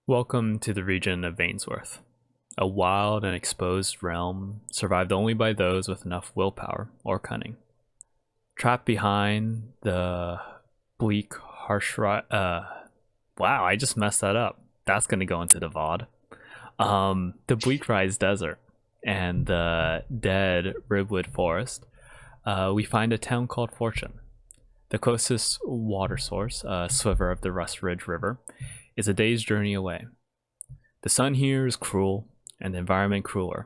Welcome to the region of Vainsworth, a wild and exposed realm survived only by those with enough willpower or cunning. Trapped behind the bleak, wow, I just messed that up. That's going to go into the VOD. The Bleak Rise Desert and the dead Ribwood Forest, we find a town called Fortune. The closest water source, a sliver of the Rust Ridge River, is a day's journey away. The sun here is cruel, and the environment crueler.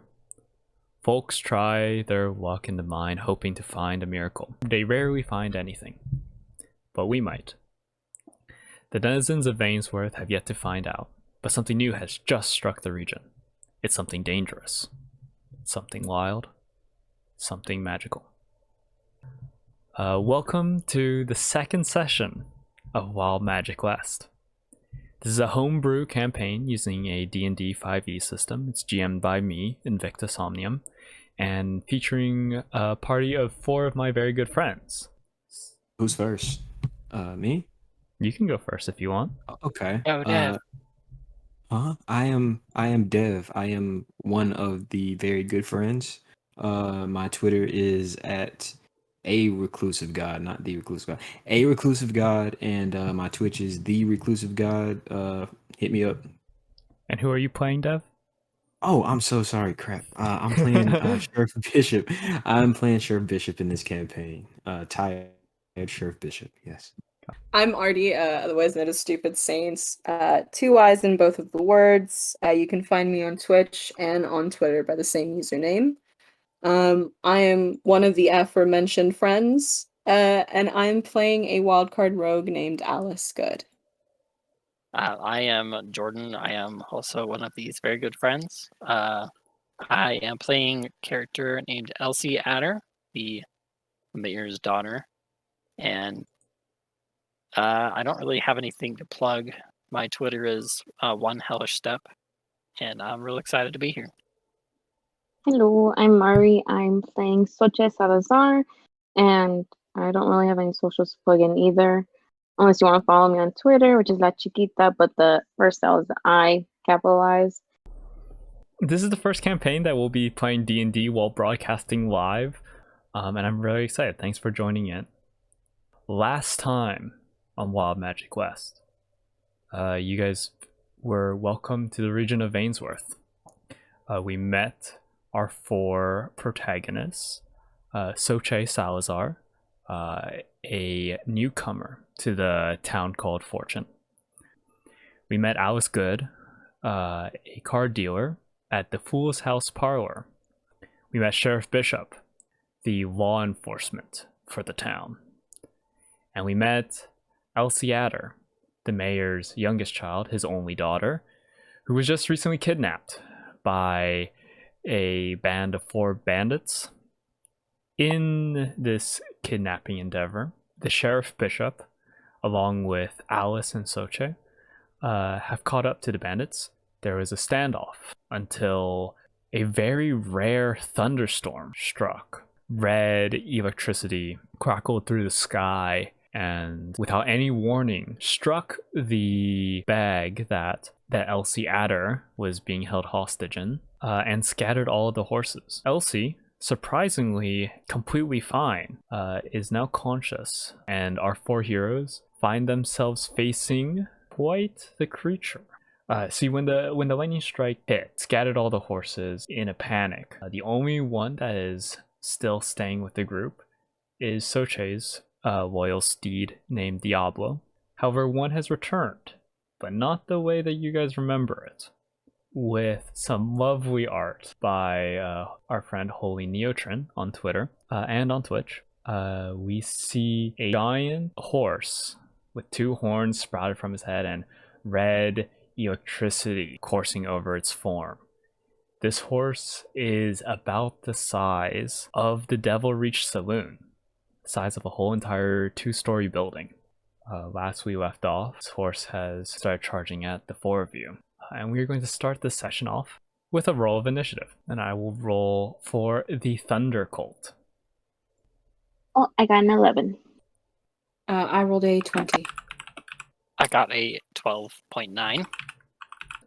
Folks try their luck in the mine hoping to find a miracle. They rarely find anything, but we might. The denizens of Vainsworth have yet to find out, but something new has just struck the region. It's something dangerous, something wild, something magical. Welcome to the second session of Wild Magic West. This is a homebrew campaign using a D&D 5e system. It's GM'd by me, Invictus Omnium, and featuring a party of 4 of my very good friends. Who's first? Me? You can go first if you want. Okay. Oh, Dev. I am Dev. I am one of the very good friends. My Twitter is at a reclusive god, not the reclusive god. A reclusive god, and my Twitch is the reclusive god. Hit me up. And who are you playing, Dev? Oh, I'm so sorry. Crap. I'm playing Sheriff Bishop. I'm playing Sheriff Bishop in this campaign. Tired Sheriff Bishop. Yes. I'm Artie, otherwise known as Stupid Saints. 2 Y's in both of the words. You can find me on Twitch and on Twitter by the same username. I am one of the aforementioned friends, and I'm playing a wildcard rogue named Alice Good. I am Jordan. I am also one of these very good friends. I am playing a character named Elsie Adder, the mayor's daughter. And I don't really have anything to plug. My Twitter is One Hellish Step, and I'm real excited to be here. Hello, I'm Mari. I'm playing Soche Salazar, and I don't really have any socials to plug in either. Unless you want to follow me on Twitter, which is La Chiquita, but the first L is the I capitalized. This is the first campaign that we'll be playing D&D while broadcasting live, and I'm really excited. Thanks for joining in. Last time on Wild Magic West, you guys were welcome to the region of Vainsworth. We met our 4 protagonists, Soche Salazar, a newcomer to the town called Fortune. We met Alice Good, a card dealer at the Fool's House Parlor. We met Sheriff Bishop, the law enforcement for the town. And we met Elsie Adder, the mayor's youngest child, his only daughter, who was just recently kidnapped by a band of 4 bandits. In this kidnapping endeavor, the Sheriff Bishop, along with Alice and Soche, have caught up to the bandits. There was a standoff until a very rare thunderstorm struck. Red electricity crackled through the sky and, without any warning, struck the bag that Elsie Adder was being held hostage in, and scattered all of the horses. Elsie, surprisingly completely fine, is now conscious, and our 4 heroes find themselves facing quite the creature. See, when the lightning strike hit, scattered all the horses in a panic. The only one that is still staying with the group is Soche's loyal steed named Diablo. However, one has returned, but not the way that you guys remember it. With some lovely art by our friend Holy Neotrin on Twitter and on Twitch, we see a giant horse with 2 horns sprouted from his head and red electricity coursing over its form. This horse is about the size of the Devil Reach Saloon, the size of a whole entire 2-story building. Last we left off, this horse has started charging at the 4 of you. And we're going to start this session off with a roll of initiative. And I will roll for the Thundercolt. Oh, I got an 11. I rolled a 20. I got a 12.9.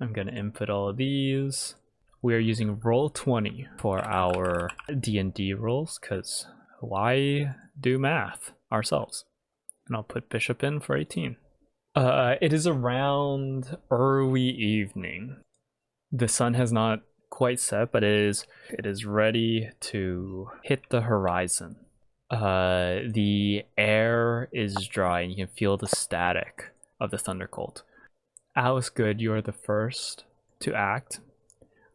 I'm gonna input all of these. We are using Roll20 for our D&D rolls, because why do math ourselves? And I'll put Bishop in for 18. It is around early evening. The sun has not quite set, but it is ready to hit the horizon. The air is dry, and you can feel the static of the Thundercolt. Alice Good, you are the first to act.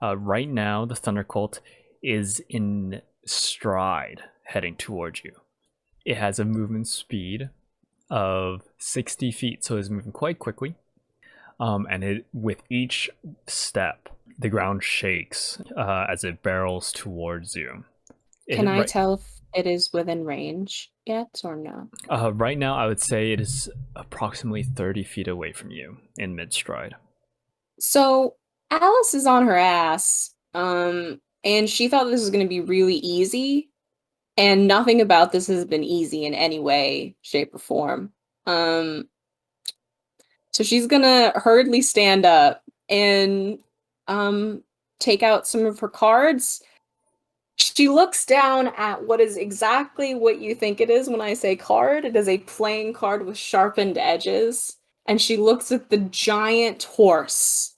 Right now, the Thundercolt is in stride, heading towards you. It has a movement speed of 60 feet, so it's moving quite quickly. And with each step, the ground shakes as it barrels towards you. Can I tell if it is within range yet or no? Right now, I would say it is approximately 30 feet away from you in mid-stride. So Alice is on her ass, and she thought this was going to be really easy, and nothing about this has been easy in any way, shape, or form. So she's gonna hurriedly stand up and take out some of her cards. She looks down at what is exactly what you think it is when I say card. It is a playing card with sharpened edges, and she looks at the giant horse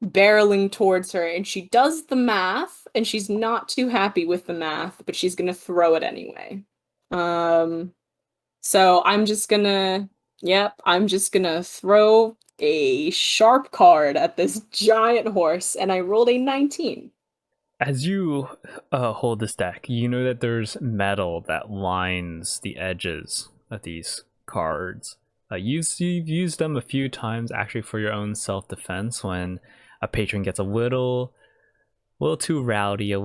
barreling towards her, and she does the math, and she's not too happy with the math, but she's gonna throw it anyway. So I'm just gonna throw a sharp card at this giant horse, and I rolled a 19. As you hold this deck, you know that there's metal that lines the edges of these cards. You've used them a few times actually for your own self-defense when a patron gets a little too rowdy,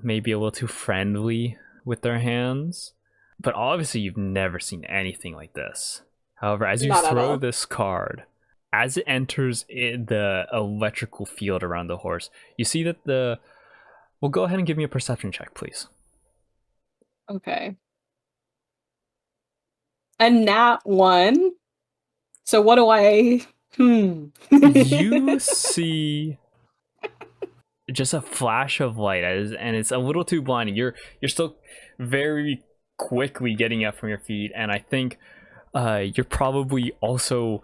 maybe a little too friendly with their hands. But obviously you've never seen anything like this. However, as you throw this card, as it enters the electrical field around the horse, you see that well, go ahead and give me a perception check, please. Okay. A nat 1. So what do I... You see just a flash of light, and it's a little too blinding. You're still very quickly getting up from your feet, and I think you're probably also,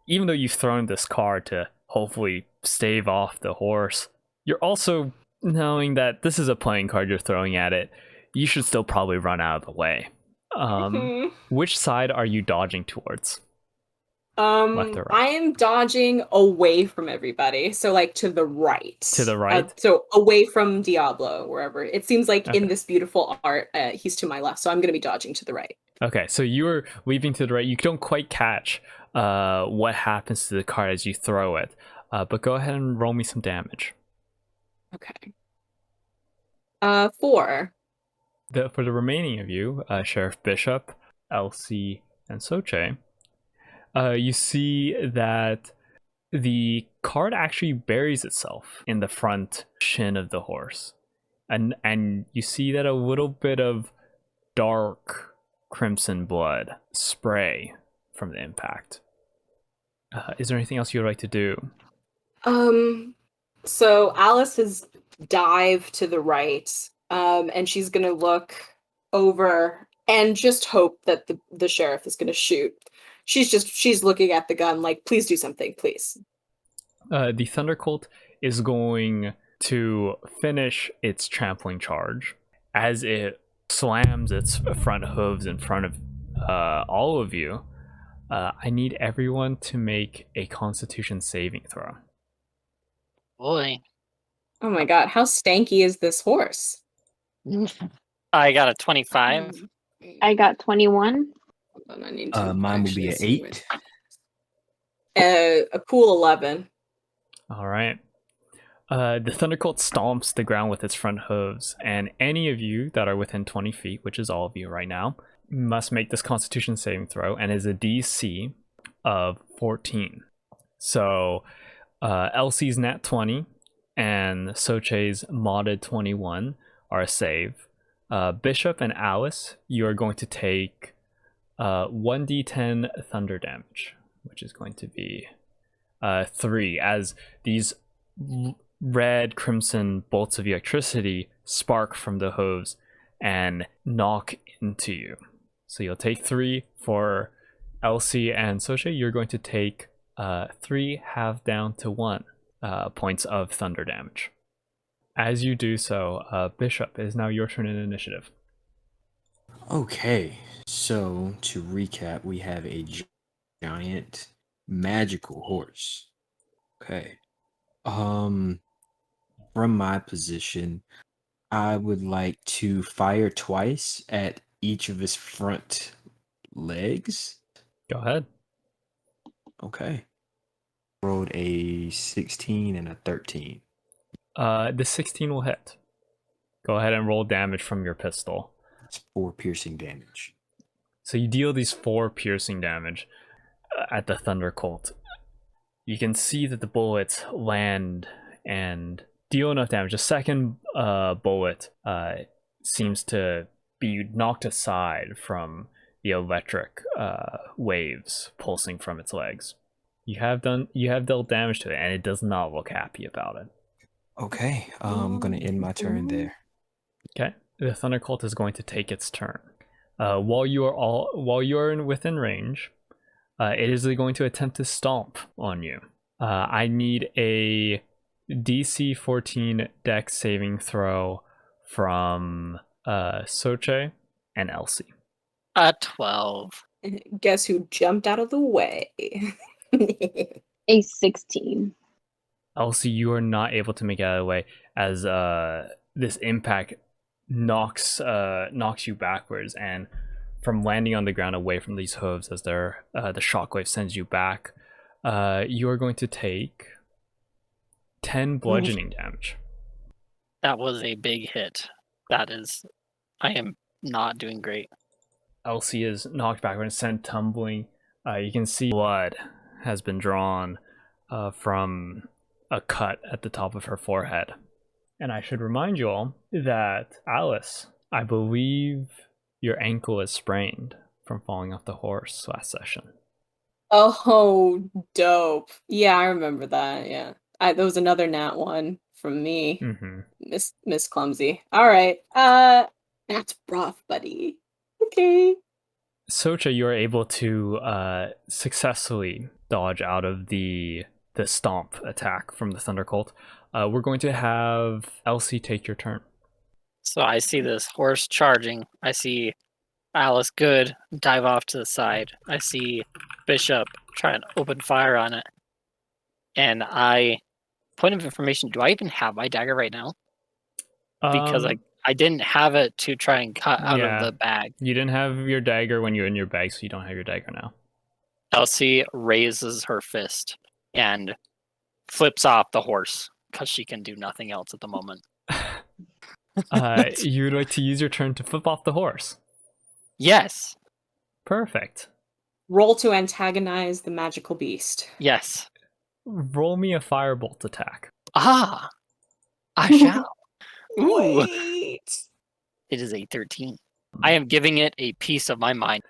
even though you've thrown this card to hopefully stave off the horse, you're also knowing that this is a playing card you're throwing at it. You should still probably run out of the way. Which side are you dodging towards? Left or right? I am dodging away from everybody, so like to the right. To the right? So away from Diablo, wherever. It seems like in this beautiful art, he's to my left, so I'm going to be dodging to the right. Okay, so you're leaping to the right. You don't quite catch what happens to the card as you throw it, but go ahead and roll me some damage. Okay. 4. For the remaining of you, Sheriff Bishop, Elsie, and Soche, you see that the card actually buries itself in the front shin of the horse. And you see that a little bit of dark crimson blood spray from the impact. Is there anything else you would like to do? So Alice has dived to the right, and she's gonna look over and just hope that the sheriff is gonna shoot. She's looking at the gun like, please do something, please. The Thundercolt is going to finish its trampling charge. As it slams its front hooves in front of all of you, I need everyone to make a Constitution saving throw. Boy. Oh my god, how stanky is this horse? I got a 25. I got 21. Hold on, I need to Mine will be an 8. A cool 11. All right. The Thundercolt stomps the ground with its front hooves, and any of you that are within 20 feet, which is all of you right now, must make this Constitution saving throw, and is a DC of 14. So Elsie's nat 20 and Soche's modded 21 are a save. Bishop and Alice, you are going to take 1d10 thunder damage, which is going to be 3 as these red crimson bolts of electricity spark from the hooves and knock into you. So you'll take 3 for Elsie and Soche. You're going to take 3 half down to 1 points of thunder damage. As you do so, Bishop, it is now your turn in initiative. Okay, so to recap, we have a giant magical horse. Okay. From my position, I would like to fire twice at each of his front legs. Go ahead. Okay. Rolled a 16 and a 13. The 16 will hit. Go ahead and roll damage from your pistol. It's 4 piercing damage. So you deal these 4 piercing damage at the Thundercolt. You can see that the bullets land and deal enough damage. The second bullet seems to be knocked aside from the electric waves pulsing from its legs. You have dealt damage to it, and it does not look happy about it. Okay, I'm gonna end my turn there. Okay, the Thundercolt is going to take its turn. While you are within range, it is going to attempt to stomp on you. I need a DC 14 Dex saving throw from Soche and Elsie. 12. Guess who jumped out of the way? A 16. Elsie, you are not able to make it out of the way as this impact knocks you backwards, and from landing on the ground away from these hooves as the shockwave sends you back, you are going to take 10 bludgeoning damage. That was a big hit. I am not doing great. Elsie is knocked backward and sent tumbling. You can see blood has been drawn from a cut at the top of her forehead. And I should remind you all that Alice, I believe your ankle is sprained from falling off the horse last session. Oh, dope. Yeah, I remember that. Yeah. There was another nat one from me. Mm-hmm. Miss Clumsy. All right. That's rough, buddy. Okay. Socha, you are able to successfully dodge out of the stomp attack from the Thundercolt. We're going to have Elsie take your turn. So I see this horse charging. I see Alice Good dive off to the side. I see Bishop try and open fire on it. And point of information, do I even have my dagger right now? Because I didn't have it to try and cut out of the bag. You didn't have your dagger when you were in your bag, so you don't have your dagger now. Elsie raises her fist and flips off the horse because she can do nothing else at the moment. You'd like to use your turn to flip off the horse? Yes. Perfect. Roll to antagonize the magical beast. Yes. Roll me a firebolt attack. I shall. Ooh. Wait. It is a 13. I am giving it a piece of my mind.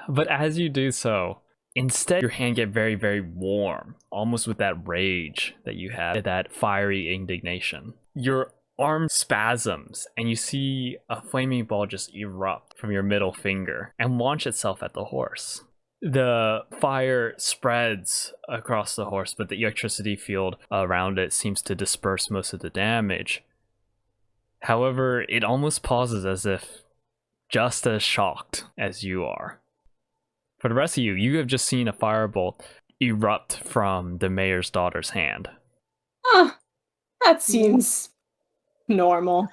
But as you do so, instead your hand get very, very warm, almost with that rage that you have, that fiery indignation. Your arm spasms, and you see a flaming ball just erupt from your middle finger and launch itself at the horse. The fire spreads across the horse, but the electricity field around it seems to disperse most of the damage. However, it almost pauses as if just as shocked as you are. For the rest of you, you have just seen a firebolt erupt from the mayor's daughter's hand. That seems normal.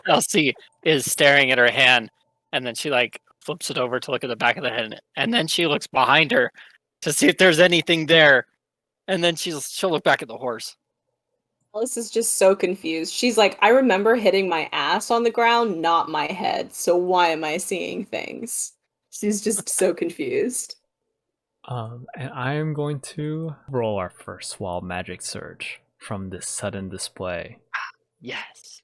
Elsie is staring at her hand, and then she flips it over to look at the back of the head, and then she looks behind her to see if there's anything there, and then she'll look back at the horse. Alice is just so confused. She's like, I remember hitting my ass on the ground, not my head. So why am I seeing things? She's just so confused. And I am going to roll our first wild magic surge from this sudden display. Yes.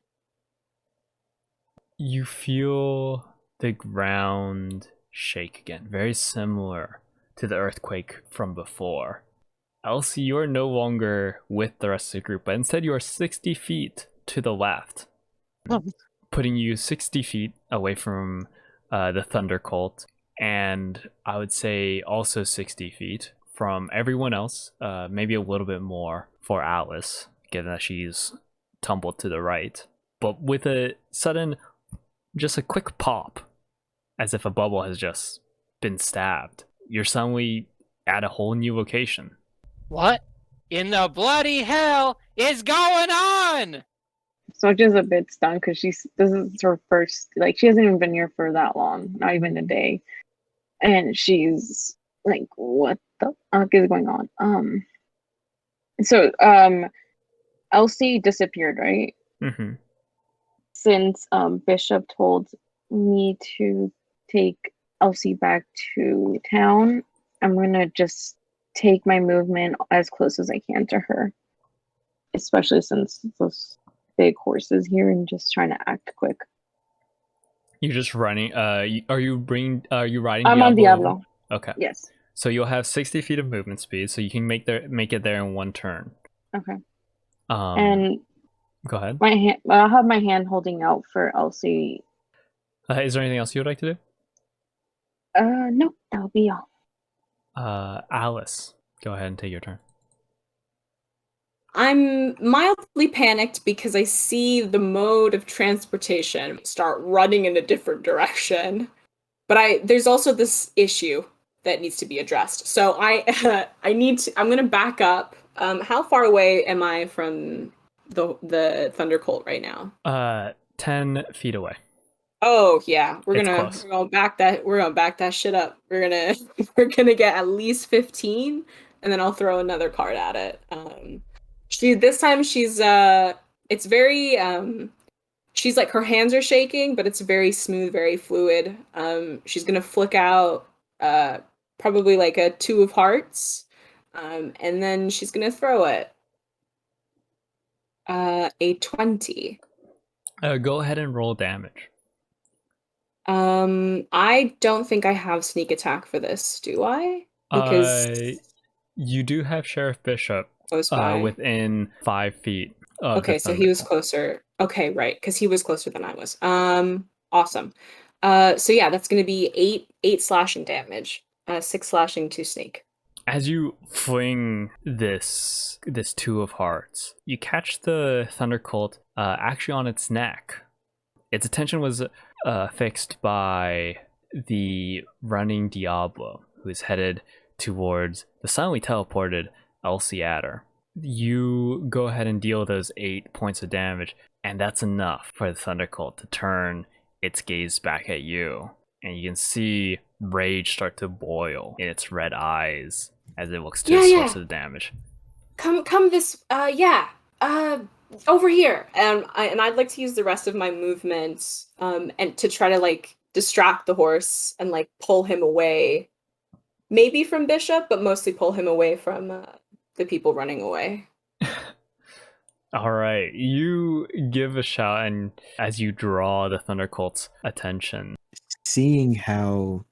You feel the ground shake again, very similar to the earthquake from before. Elsie, you are no longer with the rest of the group, but instead you are 60 feet to the left, putting you 60 feet away from the Thundercolt, and I would say also 60 feet from everyone else, maybe a little bit more for Alice, given that she's tumbled to the right. But with a sudden, just a quick pop, as if a bubble has just been stabbed, you're suddenly at a whole new location. What in the bloody hell is going on? Soja's a bit stunned because this is her first, like, she hasn't even been here for that long, not even a day. And she's like, what the fuck is going on? So Elsie disappeared, right? Mm-hmm. Since Bishop told me to take Elsie back to town, I'm gonna just take my movement as close as I can to her, especially since those big horses here, and just trying to act quick. You're just running. Are you riding? I'm on Diablo? Diablo. Okay. Yes. So you'll have 60 feet of movement speed, so you can make it there in one turn. Okay. And go ahead. I'll have my hand holding out for Elsie. Is there anything else you would like to do? No, that'll be all. Alice, go ahead and take your turn. I'm mildly panicked because I see the mode of transportation start running in a different direction. But there's also this issue that needs to be addressed. So I'm gonna back up. How far away am I from the Thundercolt right now? 10 feet away. Oh yeah, we're It's gonna back that shit up. We're gonna get at least 15, and then I'll throw another card at it. It's very she's like, her hands are shaking, but it's very smooth, very fluid. She's gonna flick out probably like a 2 of hearts, and then she's gonna throw it. A 20. Go ahead and roll damage. I don't think I have sneak attack for this, do I? Because you do have Sheriff Bishop close by. Within 5 feet. Okay, so he was closer. Okay, right, because he was closer than I was. Awesome. So yeah, that's gonna be 8 slashing damage. 6 slashing to Snake. As you fling this 2 of hearts, you catch the Thundercolt actually on its neck. Its attention was fixed by the running Diablo, who is headed towards the silently teleported Elsie Adder. You go ahead and deal those 8 points of damage, and that's enough for the Thundercolt to turn its gaze back at you. And you can see rage start to boil in its red eyes as it looks to its source of damage. Come this, over here. And I'd like to use the rest of my movement, and to try to like distract the horse and like pull him away, maybe from Bishop, but mostly pull him away from the people running away. All right, you give a shout, and as you draw the Thundercolt's attention, seeing how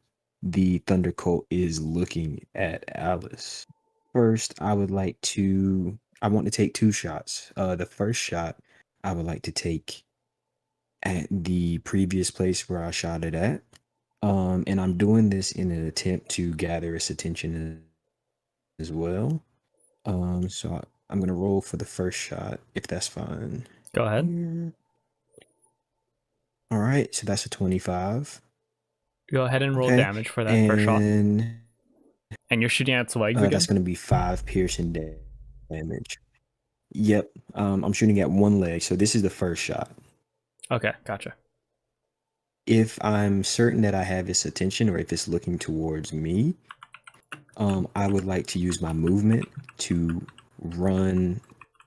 the Thundercolt is looking at Alice, first I want to take 2 shots. The first shot I would like to take at the previous place where I shot it at, and I'm doing this in an attempt to gather its attention as well. So I'm gonna roll for the first shot, if that's fine. Go ahead. All right, so that's a 25. Go ahead and roll damage for that first shot. And you're shooting at its legs again? That's gonna be 5 piercing damage. Yep, I'm shooting at one leg, so this is the first shot. Okay, gotcha. If I'm certain that I have its attention, or if it's looking towards me, I would like to use my movement to run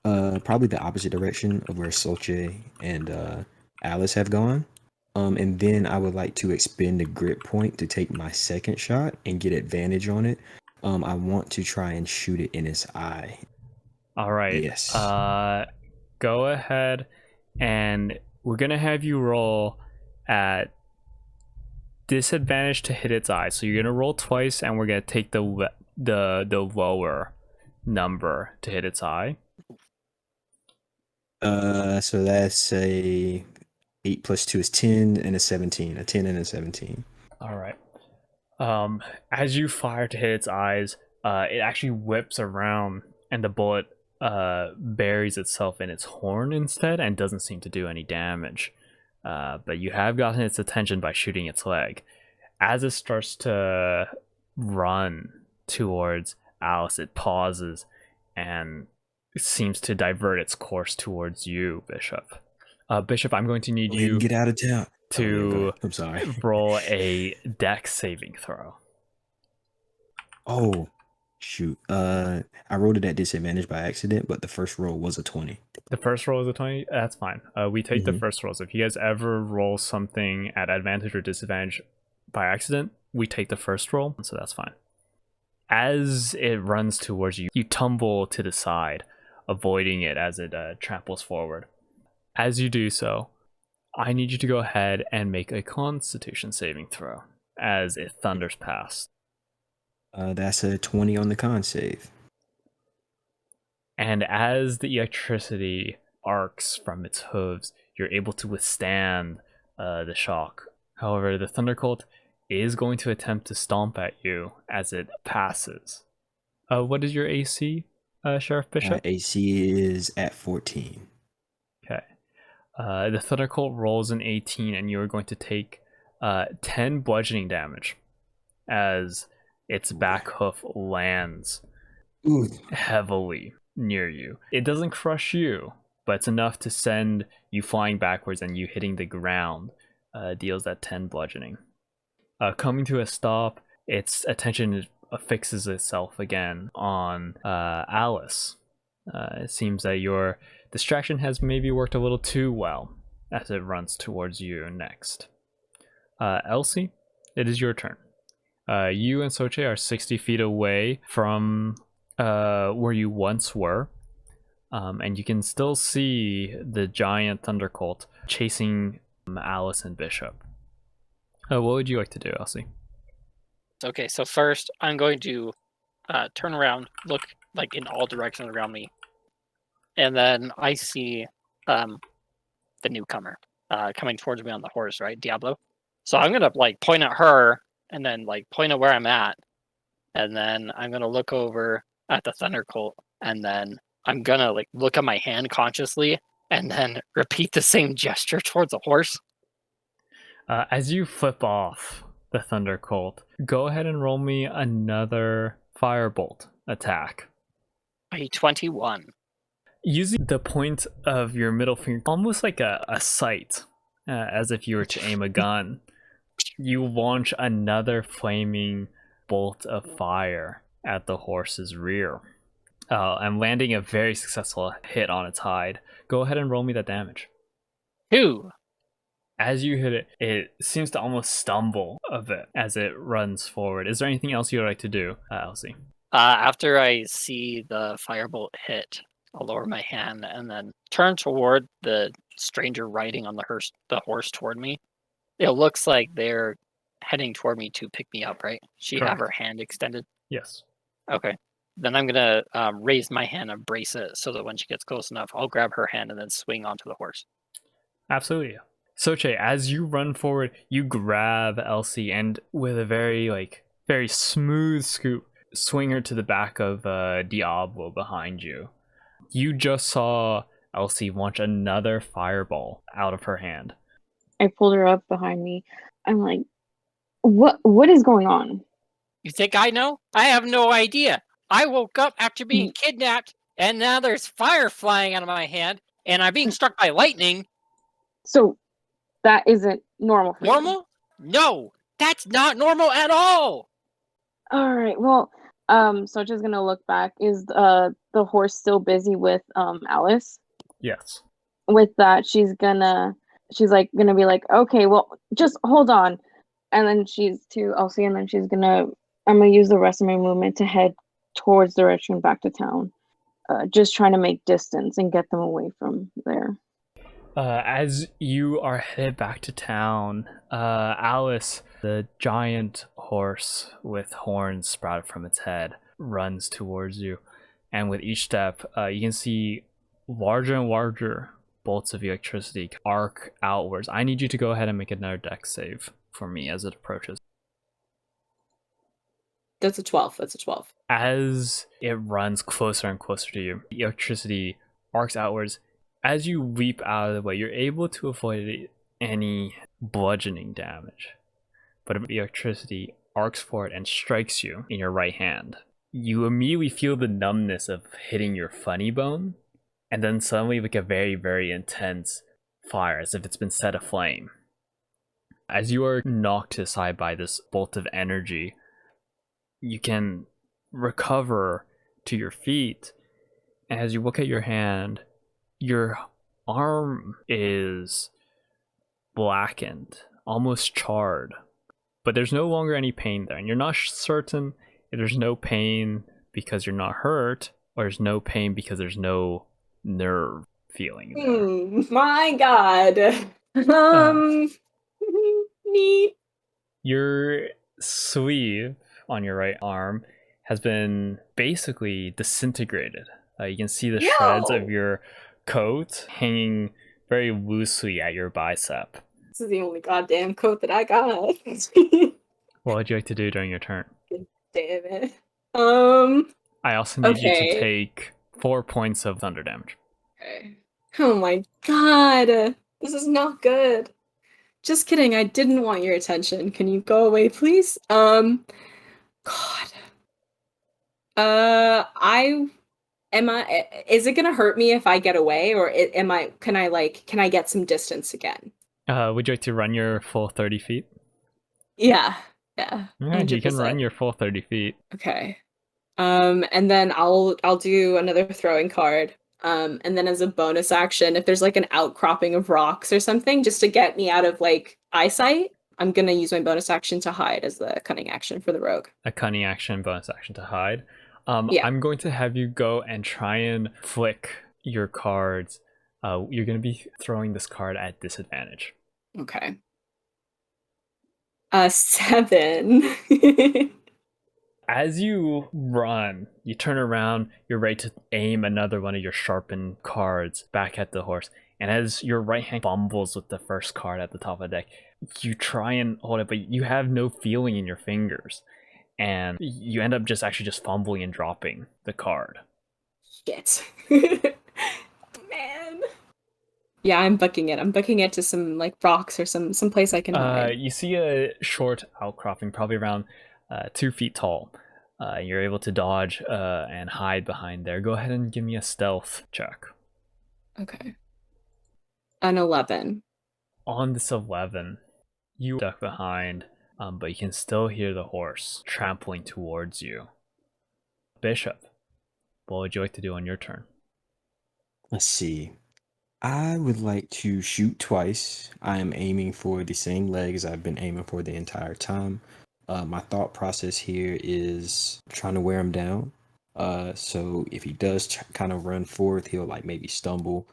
probably the opposite direction of where Solche and Alice have gone. And then I would like to expend a grip point to take my second shot and get advantage on it. I want to try and shoot it in its eye. All right. Yes. Go ahead, and we're gonna have you roll at disadvantage to hit its eye. So you're gonna roll twice, and we're gonna take the lower number to hit its eye. So that's a 8 plus 2 is 10 and a 17. A 10 and a 17. All right. As you fire to hit its eyes, it actually whips around, and the bullet buries itself in its horn instead, and doesn't seem to do any damage. But you have gotten its attention by shooting its leg. As it starts to run towards Alice, it pauses and seems to divert its course towards you, Bishop. Bishop, I'm going to need you get out of town to I'm sorry. roll a dex saving throw. Oh, shoot. I rolled it at disadvantage by accident, but the first roll was a 20. The first roll is a 20? That's fine. We take the first rolls. If you guys ever roll something at advantage or disadvantage by accident, we take the first roll, so that's fine. As it runs towards you, you tumble to the side, avoiding it as it tramples forward. As you do so, I need you to go ahead and make a Constitution saving throw as it thunders past. That's a 20 on the con save. And as the electricity arcs from its hooves, you're able to withstand the shock. However, the Thundercolt is going to attempt to stomp at you as it passes. What is your AC, Sheriff Bishop? AC is at 14. Okay. The Thundercolt rolls an 18, and you are going to take 10 bludgeoning damage as its back hoof lands heavily near you. It doesn't crush you, but it's enough to send you flying backwards, and you hitting the ground deals that 10 bludgeoning. Coming to a stop, its attention fixes itself again on Alice. It seems that your distraction has maybe worked a little too well as it runs towards you next. Elsie, it is your turn. You and Soche are 60 feet away from where you once were, and you can still see the giant Thundercolt chasing Alice and Bishop. What would you like to do, Elsie? Okay, so first I'm going to turn around, look like in all directions around me, and then I see the newcomer coming towards me on the horse, right, Diablo? So I'm gonna like point at her, and then like point at where I'm at, and then I'm gonna look over at the Thundercolt, and then I'm gonna like look at my hand consciously, and then repeat the same gesture towards the horse. As you flip off the Thundercolt, go ahead and roll me another Firebolt attack. A 21. Using the point of your middle finger, almost like a sight, as if you were to aim a gun, you launch another flaming bolt of fire at the horse's rear, and landing a very successful hit on its hide. Go ahead and roll me that damage. 2. As you hit it, it seems to almost stumble a bit as it runs forward. Is there anything else you would like to do, Elsie? After I see the firebolt hit, I'll lower my hand and then turn toward the stranger riding on the horse toward me. It looks like they're heading toward me to pick me up, right? She Correct. have her hand extended? Yes. Okay. Then I'm going to raise my hand and brace it so that when she gets close enough, I'll grab her hand and then swing onto the horse. Absolutely. Soche, as you run forward, you grab Elsie and with a very smooth scoop, swing her to the back of Diablo behind you. You just saw Elsie launch another fireball out of her hand. I pulled her up behind me. I'm like, what is going on? You think I know? I have no idea. I woke up after being kidnapped, and now there's fire flying out of my hand, and I'm being struck by lightning. So that isn't normal for you. Normal? No, that's not normal at all. All right. Well, Socha's gonna look back. Is the horse still busy with Alice? Yes. With that, she's gonna be like, okay, well, just hold on, and then she's to Elsie, and then I'm gonna use the rest of my movement to head towards the direction back to town, just trying to make distance and get them away from there. As you are headed back to town, Alice The giant horse with horns sprouted from its head runs towards you, and with each step, you can see larger and larger bolts of electricity arc outwards. I need you to go ahead and make another dex save for me as it approaches. That's a 12. That's a 12. As it runs closer and closer to you, the electricity arcs outwards. As you leap out of the way, you're able to avoid any bludgeoning damage, but the electricity arcs forward and strikes you in your right hand. You immediately feel the numbness of hitting your funny bone, and then suddenly like a very, very intense fire, as if it's been set aflame. As you are knocked aside by this bolt of energy, you can recover to your feet, and as you look at your hand, your arm is blackened, almost charred, but there's no longer any pain there, and you're not certain if there's no pain because you're not hurt, or there's no pain because there's no nerve feeling there. My god. Neat. Your sleeve on your right arm has been basically disintegrated. You can see the shreds of your coat hanging very loosely at your bicep. This is the only goddamn coat that I got. What would you like to do during your turn? Damn it. I also need you to take 4 points of thunder damage. Okay. Oh my god. This is not good. Just kidding, I didn't want your attention. Can you go away, please? God. Is it gonna hurt me if I get away, or can I get some distance again? Would you like to run your full 30 feet? Yeah. Alright, you can run your full 30 feet. Okay. And then I'll do another throwing card. And then as a bonus action, if there's like an outcropping of rocks or something, just to get me out of like eyesight, I'm gonna use my bonus action to hide as the cunning action for the rogue. A cunning action, bonus action to hide. Yeah. I'm going to have you go and try and flick your cards. You're going to be throwing this card at disadvantage. Okay. 7. As you run, you turn around, you're ready to aim another one of your sharpened cards back at the horse. And as your right hand fumbles with the first card at the top of the deck, you try and hold it, but you have no feeling in your fingers. And you end up just fumbling and dropping the card. Shit. Man. Yeah, I'm booking it. I'm booking it to some like rocks or some place I can hide. You see a short outcropping, probably around 2 feet tall. You're able to dodge and hide behind there. Go ahead and give me a stealth check. Okay. An 11. On this 11, you duck behind, but you can still hear the horse trampling towards you. Bishop, what would you like to do on your turn? Let's see. I would like to shoot twice. I am aiming for the same legs I've been aiming for the entire time. My thought process here is trying to wear him down. So if he does kind of run forth, he'll like maybe stumble.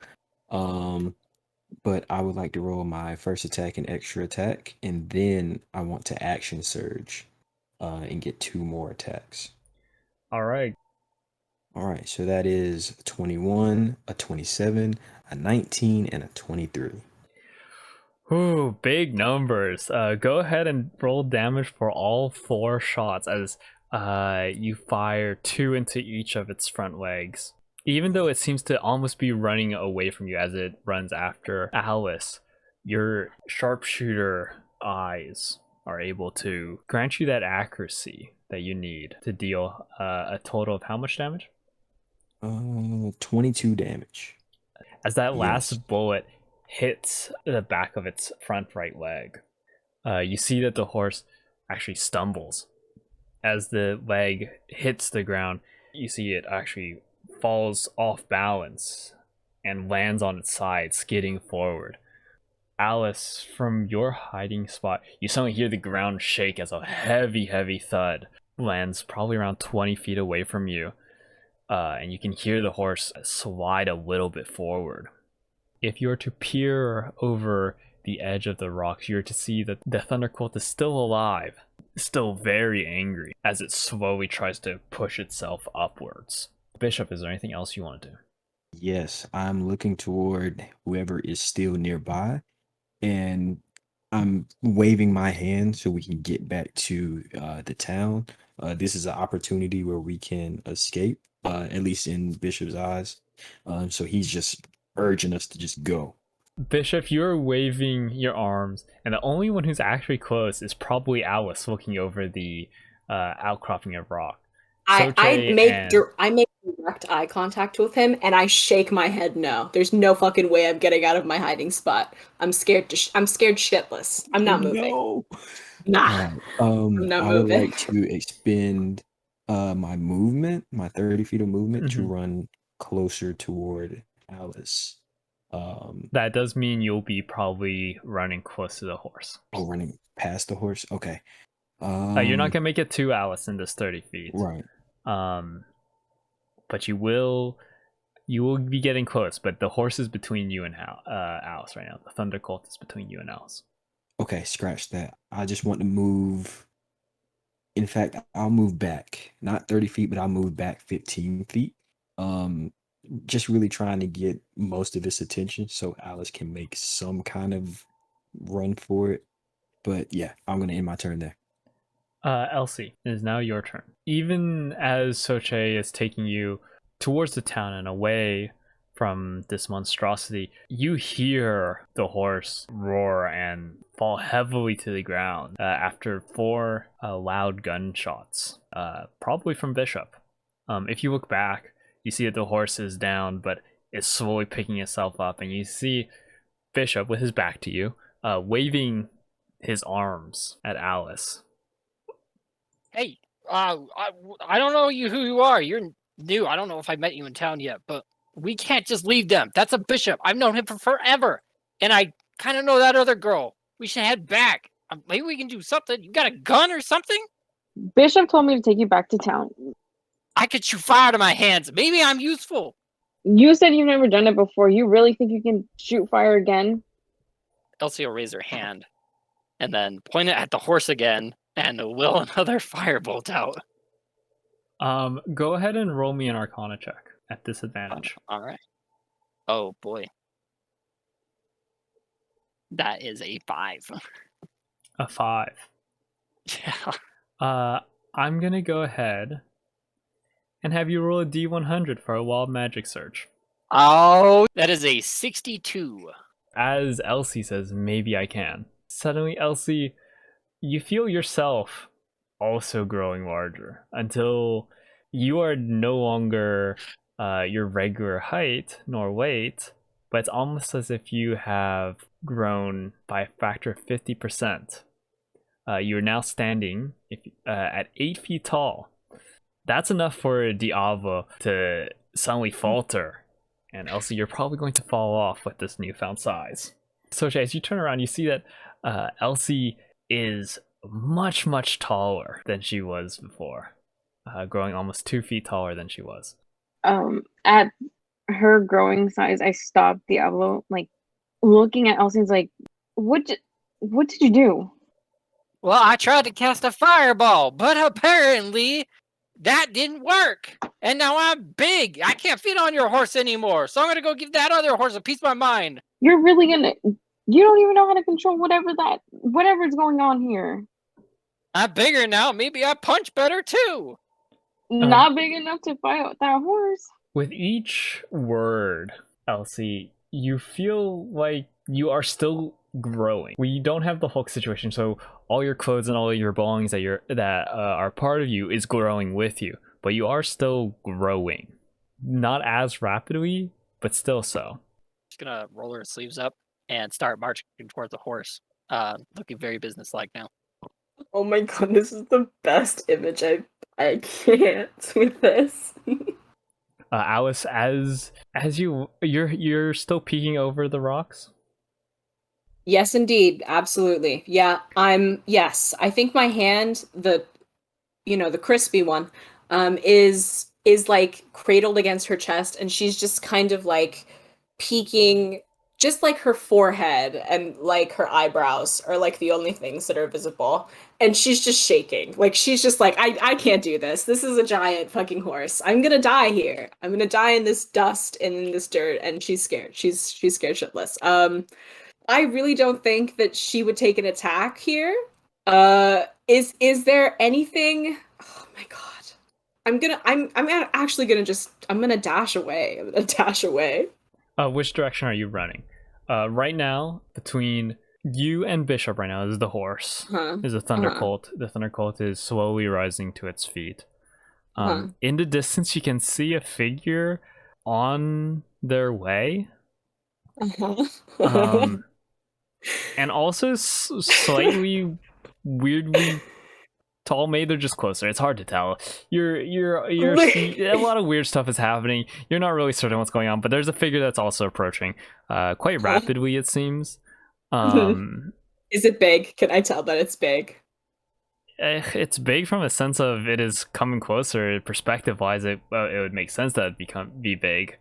But I would like to roll my first attack and extra attack, and then I want to action surge and get 2 more attacks. All right, so that is a 21, a 27, a 19, and a 23. Ooh, big numbers. Go ahead and roll damage for all 4 shots as you fire 2 into each of its front legs. Even though it seems to almost be running away from you as it runs after Alice, your sharpshooter eyes are able to grant you that accuracy that you need to deal a total of how much damage? 22 damage. As that last bullet hits the back of its front right leg, you see that the horse actually stumbles. As the leg hits the ground, you see it actually falls off balance and lands on its side, skidding forward. Alice, from your hiding spot, you suddenly hear the ground shake as a heavy thud lands probably around 20 feet away from you, and you can hear the horse slide a little bit forward. If you were to peer over the edge of the rocks, you're to see that the Thundercolt is still alive, still very angry, as it slowly tries to push itself upwards. Bishop, is there anything else you want to do? Yes, I'm looking toward whoever is still nearby, and I'm waving my hand so we can get back to the town. This is an opportunity where we can escape, at least in Bishop's eyes. So he's just urging us to just go. Bishop, you're waving your arms, and the only one who's actually close is probably Alice looking over the outcropping of rock. I make direct eye contact with him, and I shake my head no. There's no fucking way I'm getting out of my hiding spot. I'm scared I'm scared shitless. I'm not moving. No. Nah. I'm not I would moving. like to expend my movement, my 30 feet of movement, to Mhm. run closer toward Alice. That does mean you'll be probably running close to the horse. Oh, running past the horse. Okay. You're not gonna make it to Alice in this 30 feet. Right. But you will be getting close. But the horse is between you and Alice right now. The Thundercolt is between you and Alice. Okay, scratch that. I just want to move. In fact, I'll move back, not 30 feet, but I'll move back 15 feet. Just really trying to get most of his attention so Alice can make some kind of run for it. But yeah, I'm gonna end my turn there. Elsie, it is now your turn. Even as Soche is taking you towards the town and away from this monstrosity, you hear the horse roar and fall heavily to the ground after 4 loud gunshots, probably from Bishop. If you look back, you see that the horse is down, but it's slowly picking itself up, and you see Bishop with his back to you, waving his arms at Alice. Hey, I don't know who you are. You're new. I don't know if I met you in town yet, but we can't just leave them. That's a bishop. I've known him for forever, and I kind of know that other girl. We should head back. Maybe we can do something. You got a gun or something? Bishop told me to take you back to town. I could shoot fire to my hands. Maybe I'm useful. You said you've never done it before. You really think you can shoot fire again? Elsie will raise her hand and then point it at the horse again and will another firebolt out. Go ahead and roll me an Arcana check at disadvantage. All right. Oh boy. That is a 5. A 5. Yeah. I'm gonna go ahead and have you roll a D100 for a wild magic search. Oh, that is a 62. As Elsie says, maybe I can. Suddenly, Elsie, you feel yourself also growing larger until you are no longer your regular height nor weight, but it's almost as if you have grown by a factor of 50%. You're now standing at 8 feet tall. That's enough for Diavolo to suddenly falter. And Elsie, you're probably going to fall off with this newfound size. So as you turn around, you see that Elsie is much, much taller than she was before. Growing almost 2 feet taller than she was. At her growing size, I stopped Diablo, like, looking at Elsie's like, what did you do? Well, I tried to cast a fireball, but apparently that didn't work. And now I'm big. I can't fit on your horse anymore. So I'm going to go give that other horse a piece of my mind. You're really gonna... You don't even know how to control whatever's going on here. I'm bigger now. Maybe I punch better too. Not big enough to fight that horse. With each word, Elsie, you feel like you are still growing. We don't have the Hulk situation, so all your clothes and all your belongings that are part of you is growing with you, but you are still growing. Not as rapidly, but still so. She's gonna roll her sleeves up and start marching towards the horse, looking very businesslike now. Oh my god, this is the best image. I can't with this. Alice, as you're still peeking over the rocks? Yes, indeed, absolutely. Yeah, yes. I think my hand, the crispy one, is like cradled against her chest, and she's just kind of like peeking just like her forehead and like her eyebrows are like the only things that are visible. And she's just shaking. Like she's just like, I can't do this. This is a giant fucking horse. I'm gonna die here. I'm gonna die in this dust and in this dirt. And she's scared. She's scared shitless. I really don't think that she would take an attack here. Is there anything? Oh my god. I'm gonna dash away. I'm gonna dash away. Which direction are you running? Right now, between you and Bishop right now is the horse. Is a Thundercolt. The Thundercolt is slowly rising to its feet. In the distance, you can see a figure on their way. And also slightly weirdly tall. Maybe they're just closer. It's hard to tell. You're a lot of weird stuff is happening. You're not really certain what's going on, but there's a figure that's also approaching quite rapidly, it seems. Is it big? Can I tell that it's big? It's big from a sense of it is coming closer. Perspective wise, it would make sense that it'd be big.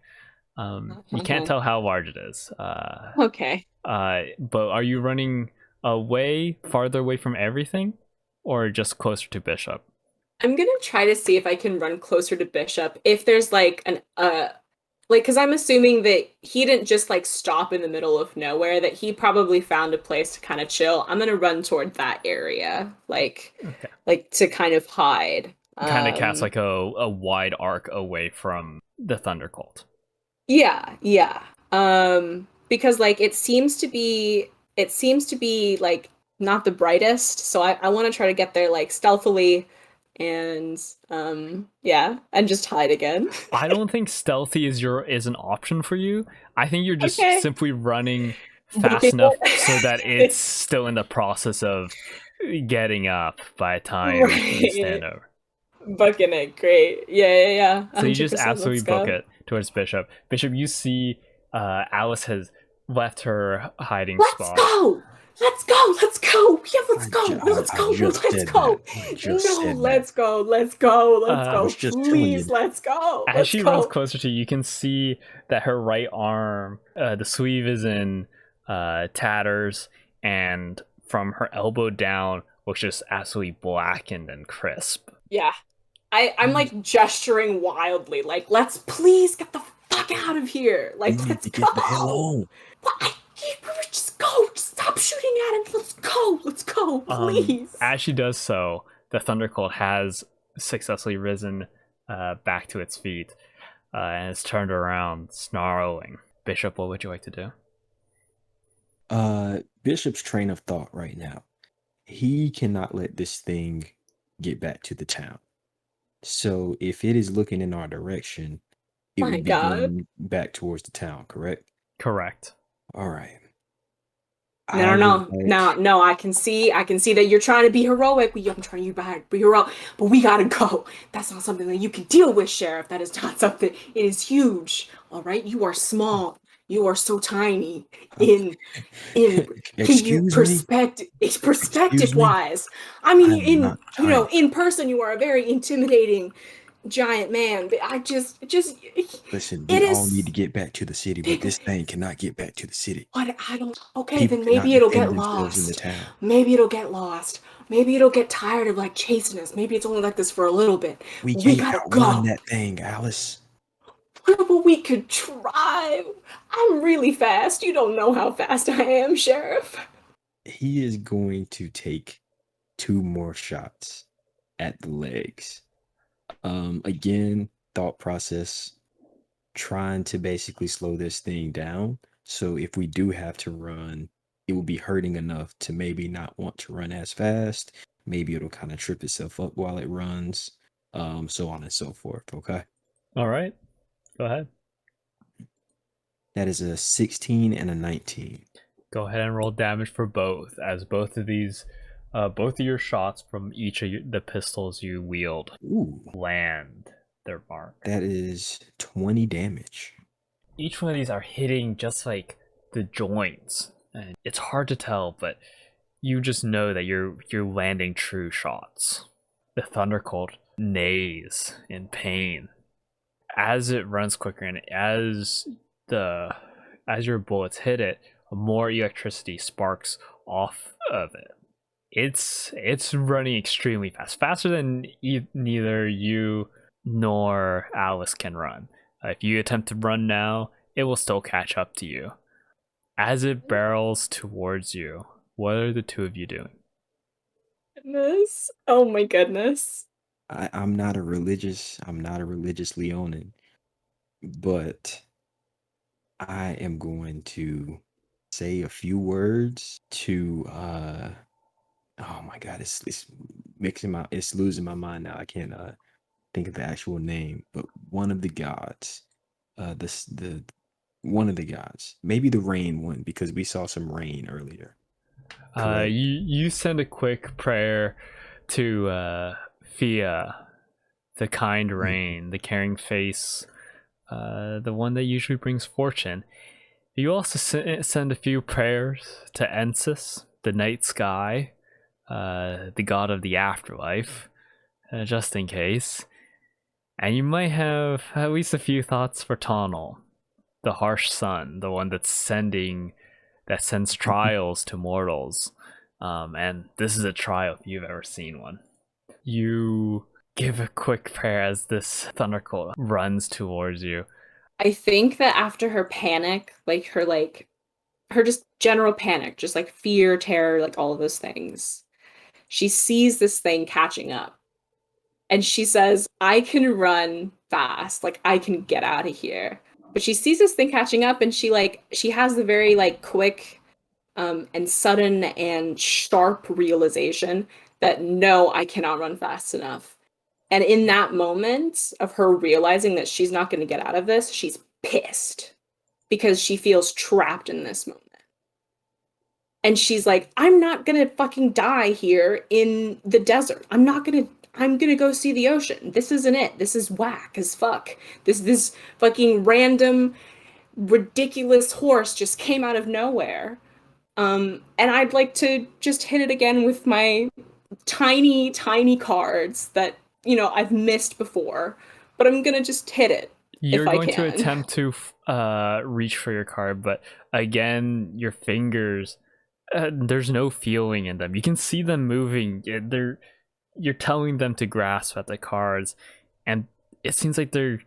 You can't tell how large it is. Okay. But are you running farther away from everything, or just closer to Bishop? I'm gonna try to see if I can run closer to Bishop. If there's like an because I'm assuming that he didn't just like stop in the middle of nowhere, that he probably found a place to kind of chill. I'm gonna run toward that area, like to kind of hide. Kind of cast like a wide arc away from the Thundercolt. Yeah. Because like it seems to be like not the brightest, so I want to try to get there like stealthily and and just hide again. I don't think stealthy is an option for you. I think you're just simply running fast enough so that it's still in the process of getting up by the time you stand over. Booking it, great. Yeah. So you just absolutely book it towards Bishop. Bishop, you see Alice has left her hiding spot. Let's go! Yeah, let's go! Let's go! Please, let's go! As she runs closer to you, you can see that her right arm, the sleeve is in tatters, and from her elbow down looks just absolutely blackened and crisp. Yeah. I'm like gesturing wildly, like, let's please get the fuck out of here! Like, let's go! Get the hell on! Just go! Stop shooting at him! Let's go! Please! As she does so, the Thundercolt has successfully risen back to its feet and has turned around, snarling. Bishop, what would you like to do? Bishop's train of thought right now. He cannot let this thing get back to the town. So if it is looking in our direction, it would be going back towards the town, correct? Correct. All right. No. I can see that you're trying to be heroic. I'm trying to be heroic, but we gotta go. That's not something that you can deal with, Sheriff. That is not something. It is huge. All right, you are small. You are so tiny. In perspective wise. I mean, in person, you are a very intimidating giant man, but I just listen, we all need to get back to the city, but this thing cannot get back to the city. What? I don't. Okay, people, then maybe it'll get lost. Maybe it'll get lost. Maybe it'll get tired of like chasing us. Maybe it's only like this for a little bit. We gotta outrun that thing, Alice. But we could try. I'm really fast. You don't know how fast I am, Sheriff. He is going to take 2 more shots at the legs. Again, thought process, trying to basically slow this thing down. So if we do have to run, it will be hurting enough to maybe not want to run as fast. Maybe it'll kind of trip itself up while it runs, so on and so forth. Okay. All right. Go ahead. That is a 16 and a 19. Go ahead and roll damage for both, as both of your shots from each of the pistols you wield land their mark. That is 20 damage. Each one of these are hitting just like the joints, and it's hard to tell, but you just know that you're landing true shots. The Thundercolt neighs in pain as it runs quicker, and as the as your bullets hit it, more electricity sparks off of it. It's running extremely fast, faster than neither you nor Alice can run. If you attempt to run now, it will still catch up to you. As it barrels towards you, what are the two of you doing? Goodness. Oh my goodness. I'm not a religious Leonin, but I am going to say a few words to oh my god, it's it's losing my mind now. I can't think of the actual name, but one of the gods, the one of the gods, maybe the rain one, because we saw some rain earlier. Correct. You send a quick prayer to Fia, the kind rain, the caring face, the one that usually brings fortune. You also send a few prayers to Ensis, the night sky, the god of the afterlife, just in case. And you might have at least a few thoughts for Tonal, the harsh sun, the one that sends trials to mortals. And this is a trial if you've ever seen one. You give a quick prayer as this Thundercolt runs towards you. I think that after her panic, like her just general panic, just like fear, terror, like all of those things, she sees this thing catching up. And she says, I can run fast, like I can get out of here. But she sees this thing catching up and she has the very like quick and sudden and sharp realization that no, I cannot run fast enough. And in that moment of her realizing that she's not going to get out of this, she's pissed because she feels trapped in this moment. And she's like, I'm not going to fucking die here in the desert. I'm going to go see the ocean. This isn't it. This is whack as fuck. This fucking random, ridiculous horse just came out of nowhere. And I'd like to just hit it again with my tiny, tiny cards that, I've missed before. But I'm going to just hit it. You're if I going to can. attempt to reach for your card, but again, your fingers, there's no feeling in them. You can see them moving. You're telling them to grasp at the cards, and it seems like they're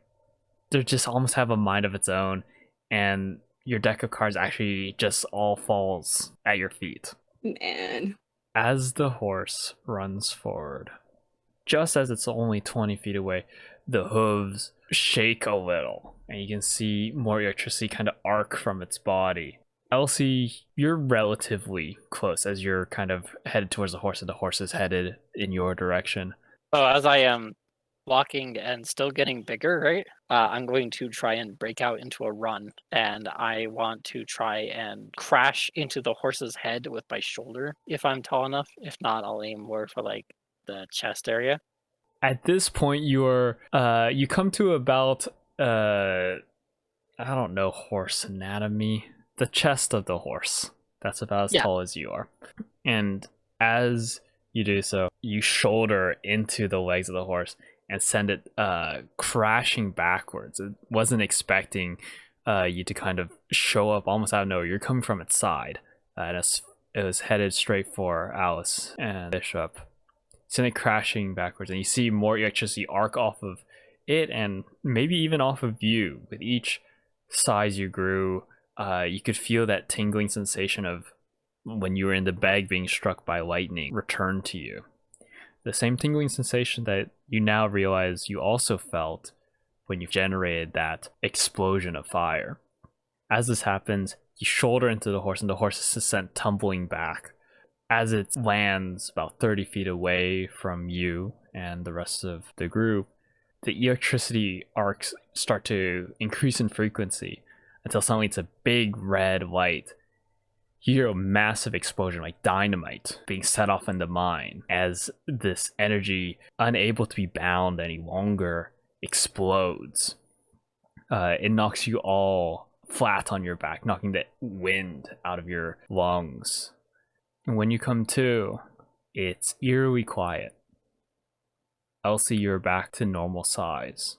just almost have a mind of its own, and your deck of cards actually just all falls at your feet. Man. As the horse runs forward, just as it's only 20 feet away, the hooves shake a little, and you can see more electricity kind of arc from its body. Elsie, you're relatively close as you're kind of headed towards the horse, and the horse is headed in your direction. So as I am walking and still getting bigger, right? I'm going to try and break out into a run, and I want to try and crash into the horse's head with my shoulder if I'm tall enough. If not, I'll aim more for like the chest area. At this point, you come to about I don't know horse anatomy, the chest of the horse. That's about as tall as you are. And as you do so, you shoulder into the legs of the horse and send it crashing backwards. It wasn't expecting you to kind of show up almost out of nowhere. You're coming from its side, and it was headed straight for Alice and Bishop. Send it crashing backwards, and you see more electricity arc off of it, and maybe even off of you. With each size you grew, you could feel that tingling sensation of when you were in the bag being struck by lightning return to you. The same tingling sensation that you now realize you also felt when you generated that explosion of fire. As this happens, you shoulder into the horse, and the horse is sent tumbling back. As it lands about 30 feet away from you and the rest of the group, the electricity arcs start to increase in frequency until suddenly it's a big red light. You hear a massive explosion like dynamite being set off in the mine as this energy, unable to be bound any longer, explodes. It knocks you all flat on your back, knocking the wind out of your lungs. And when you come to, it's eerily quiet. Elsie, you're back to normal size.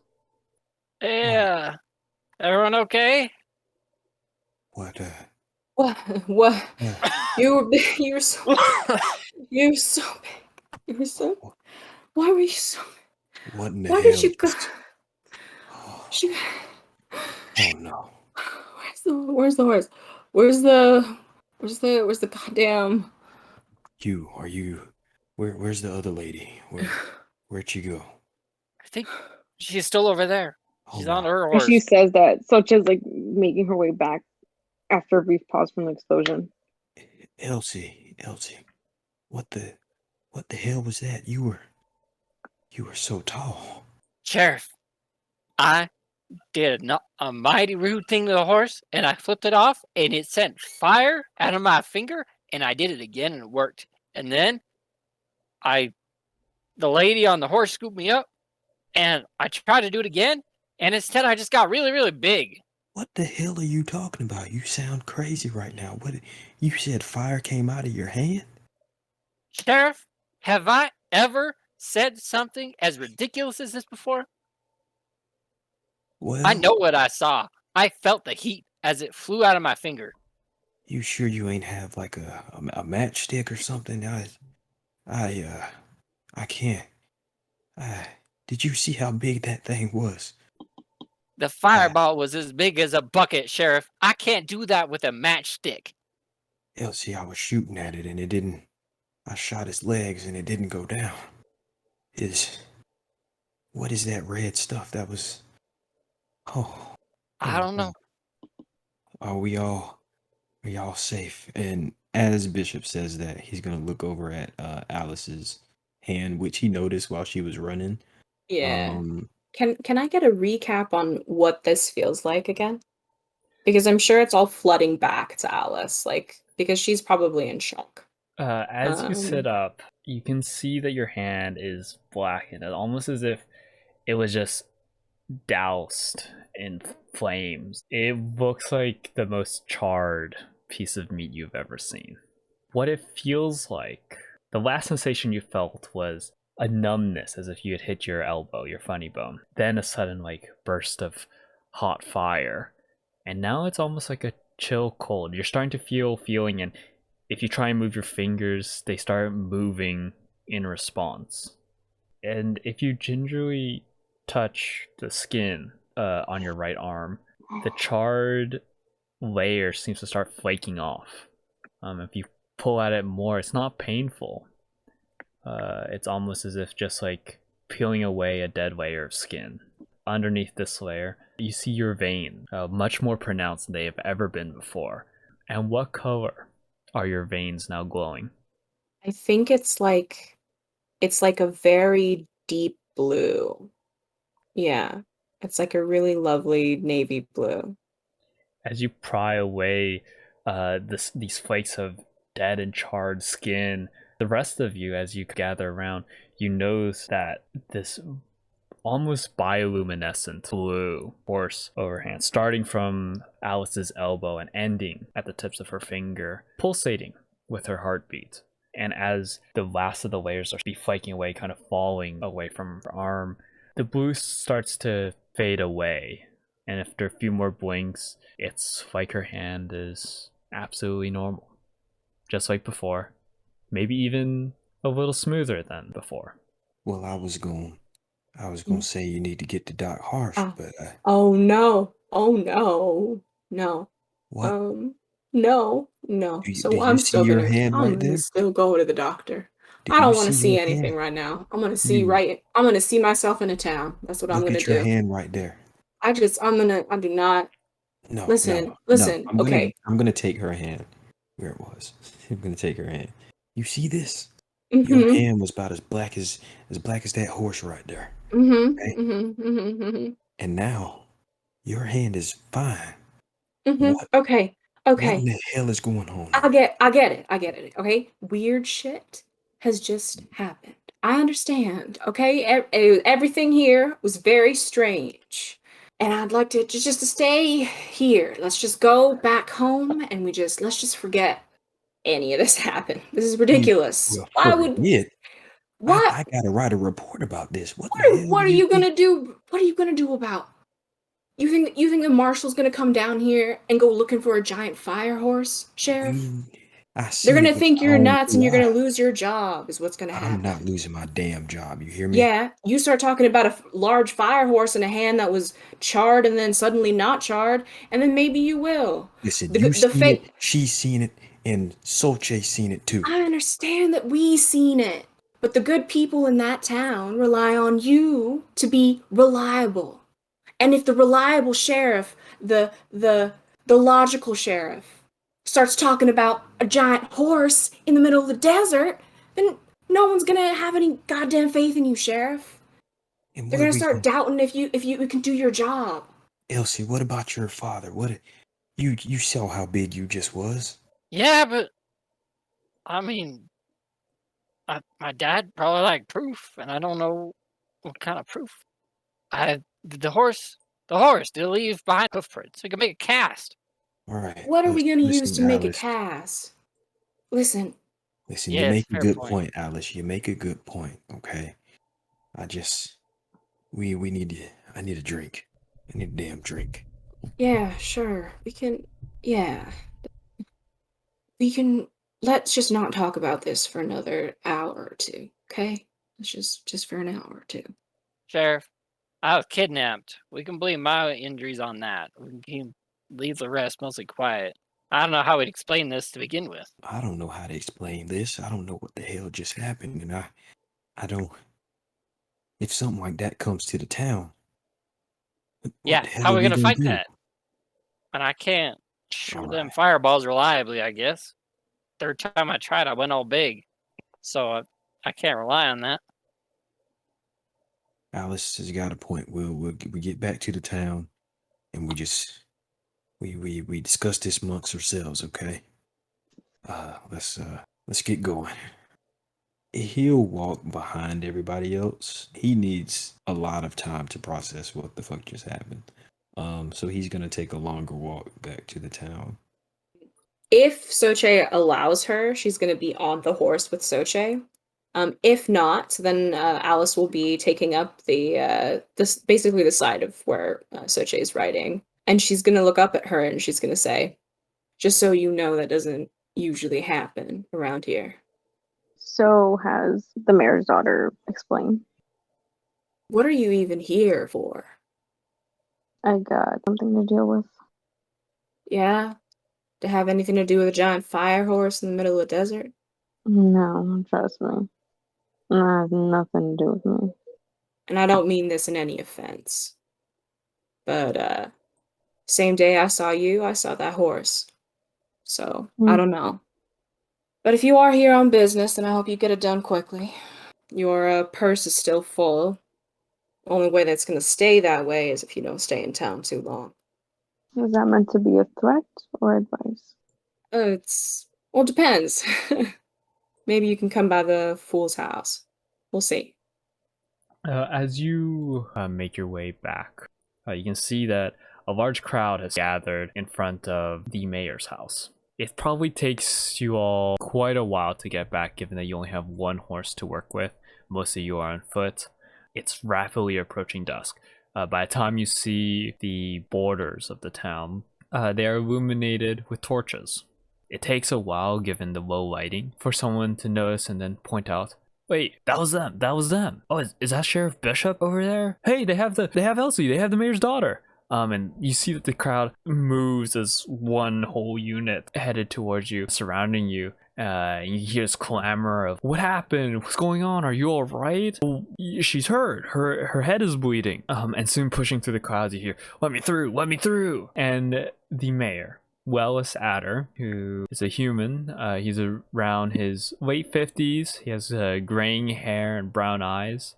Yeah. Everyone okay? What? What? Uh, You were so you were so big. You were so. Why were you so? what in the Why hell? did you go? Oh, She, oh no. where's the horse? Where's the goddamn? Are you? Where's the other lady? Where'd she go? I think she's still over there. Oh She's on no. her And she horse. says that Socha's like making her way back after a brief pause from the explosion. Elsie, what the hell was that? You were so tall. Sheriff, I did a mighty rude thing to the horse, and I flipped it off, and it sent fire out of my finger, and I did it again, and it worked. And then the lady on the horse scooped me up, and I tried to do it again, and instead I just got really, really big. What the hell are you talking about? You sound crazy right now. What? You said fire came out of your hand? Sheriff, have I ever said something as ridiculous as this before? Well, I know what I saw. I felt the heat as it flew out of my finger. You sure you ain't have like a matchstick or something? I can't. Did you see how big that thing was? The fireball was as big as a bucket, Sheriff. I can't do that with a matchstick. Elsie, I was shooting at it and it didn't. I shot his legs and it didn't go down. What is that red stuff that was? Oh. I don't know. Are we all safe? And as Bishop says that, he's gonna look over at Alice's hand, which he noticed while she was running. Yeah. Can I get a recap on what this feels like again? Because I'm sure it's all flooding back to Alice, like because she's probably in shock. As you sit up, you can see that your hand is blackened, almost as if it was just doused in flames. It looks like the most charred piece of meat you've ever seen. What it feels like, the last sensation you felt was a numbness, as if you had hit your elbow, your funny bone. Then a sudden burst of hot fire. And now it's almost like a chill cold. You're starting to feel feeling, and if you try and move your fingers, they start moving in response. And if you gingerly touch the skin on your right arm, the charred layer seems to start flaking off. If you pull at it more, it's not painful. It's almost as if just peeling away a dead layer of skin. Underneath this layer, you see your vein, much more pronounced than they have ever been before. And what color are your veins now glowing? I think it's like a very deep blue. Yeah. It's like a really lovely navy blue. As you pry away these flakes of dead and charred skin, the rest of you, as you gather around, you notice that this almost bioluminescent blue force overhand, starting from Alice's elbow and ending at the tips of her finger, pulsating with her heartbeat. And as the last of the layers are flaking away, kind of falling away from her arm, the blue starts to fade away. And after a few more blinks, it's like her hand is absolutely normal. Just like before. Maybe even a little smoother than before. Well, I was going to say you need to get to Doc Harsh, but oh no. No. What? No. So I'm still your hand right there? still go to the doctor. Did I don't you want to see see your anything hand? right now. I'm gonna see myself in a town. That's what I'm Look gonna at your do. hand right there. I do not. No, Listen. I'm gonna take her hand where it was. I'm gonna take her hand. You see this? Mhm. Your hand was about as black as that horse right there. Mhm. And now your hand is fine. Okay. What in the hell is going on? I get it. Okay. Weird shit has just happened. I understand. Okay. Everything here was very strange. And I'd like to just to stay here. Let's just go back home and let's just forget any of this happened. This is ridiculous. Why would what? I gotta write a report about this. What are you gonna do? What are you gonna do about You think the marshal's gonna come down here and go looking for a giant fire horse, Sheriff? I They're see. gonna but think I you're don't nuts and know you're gonna why. lose your job, is what's gonna I'm not happen. losing my damn job. You hear me? Yeah, you start talking about a large fire horse in a hand that was charred and then suddenly not charred, and then maybe you will. Listen, The you the seen it, fate. she's seen it, and Solche seen it too. I understand that we seen it, but the good people in that town rely on you to be reliable. And if the reliable sheriff, the logical sheriff, starts talking about a giant horse in the middle of the desert, then no one's gonna have any goddamn faith in you, Sheriff. And They're what are gonna we start going? doubting if you can do your job. Elsie, what about your father? What you saw how big you just was? Yeah, but I mean, my dad probably like proof, and I don't know what kind of proof. The horse, did it leave behind hoof prints? We can make a cast. All right. What are we gonna use Listen, to make a Alice. cast? Llisten, You Yes, make a fair good point. point, Alice. You make a good point. Okay. We need to. I need a drink. I need a damn drink. yeah, sure. Yeah. Let's just not talk about this for another hour or two, okay? Let's just for an hour or two. Sheriff, I was kidnapped. We can blame my injuries on that. We can leave the rest mostly quiet. I don't know how we'd explain this to begin with. I don't know how to explain this. I don't know what the hell just happened, and I don't. If something like that comes to the town, what Yeah, the hell how are are we we gonna gonna fight do? that? And I can't shoot them Alright. fireballs reliably, I guess. Third time I tried, I went all big. So I can't rely on that. Alice has got a point. We get back to the town, and we just we discuss this amongst ourselves. Okay. Let's get going. He'll walk behind everybody else. He needs a lot of time to process what the fuck just happened. So he's gonna take a longer walk back to the town. If Soche allows her, she's going to be on the horse with Soche. If not, then Alice will be taking up this basically the side of where Soche is riding, and she's going to look up at her and she's going to say, "Just so you know, that doesn't usually happen around here." So has the mayor's daughter explained. What are you even here for? I got something to deal with. Yeah? To have anything to do with a giant fire horse in the middle of the desert? No, trust me. That has nothing to do with me. And I don't mean this in any offense. But same day I saw you, I saw that horse. So, I don't know. But if you are here on business, then I hope you get it done quickly. Your purse is still full. Only way that's gonna stay that way is if you don't stay in town too long. Is that meant to be a threat or advice? Well, it depends. Maybe you can come by the fool's house. We'll see. As you make your way back, you can see that a large crowd has gathered in front of the mayor's house. It probably takes you all quite a while to get back, given that you only have one horse to work with. Most of you are on foot. It's rapidly approaching dusk. By the time you see the borders of the town, they are illuminated with torches. It takes a while, given the low lighting, for someone to notice and then point out, "Wait, that was them. That was them. Oh, is that Sheriff Bishop over there? Hey, they have Elsie. They have the mayor's daughter." And you see that the crowd moves as one whole unit headed towards you, surrounding you. You hear this clamor of, "What happened? What's going on? Are you all right?" "Well, she's hurt. Her head is bleeding." And soon pushing through the crowds, you hear, "Let me through! Let me through!" And the mayor, Wellis Adder, who is a human. He's around his late 50s. He has graying hair and brown eyes.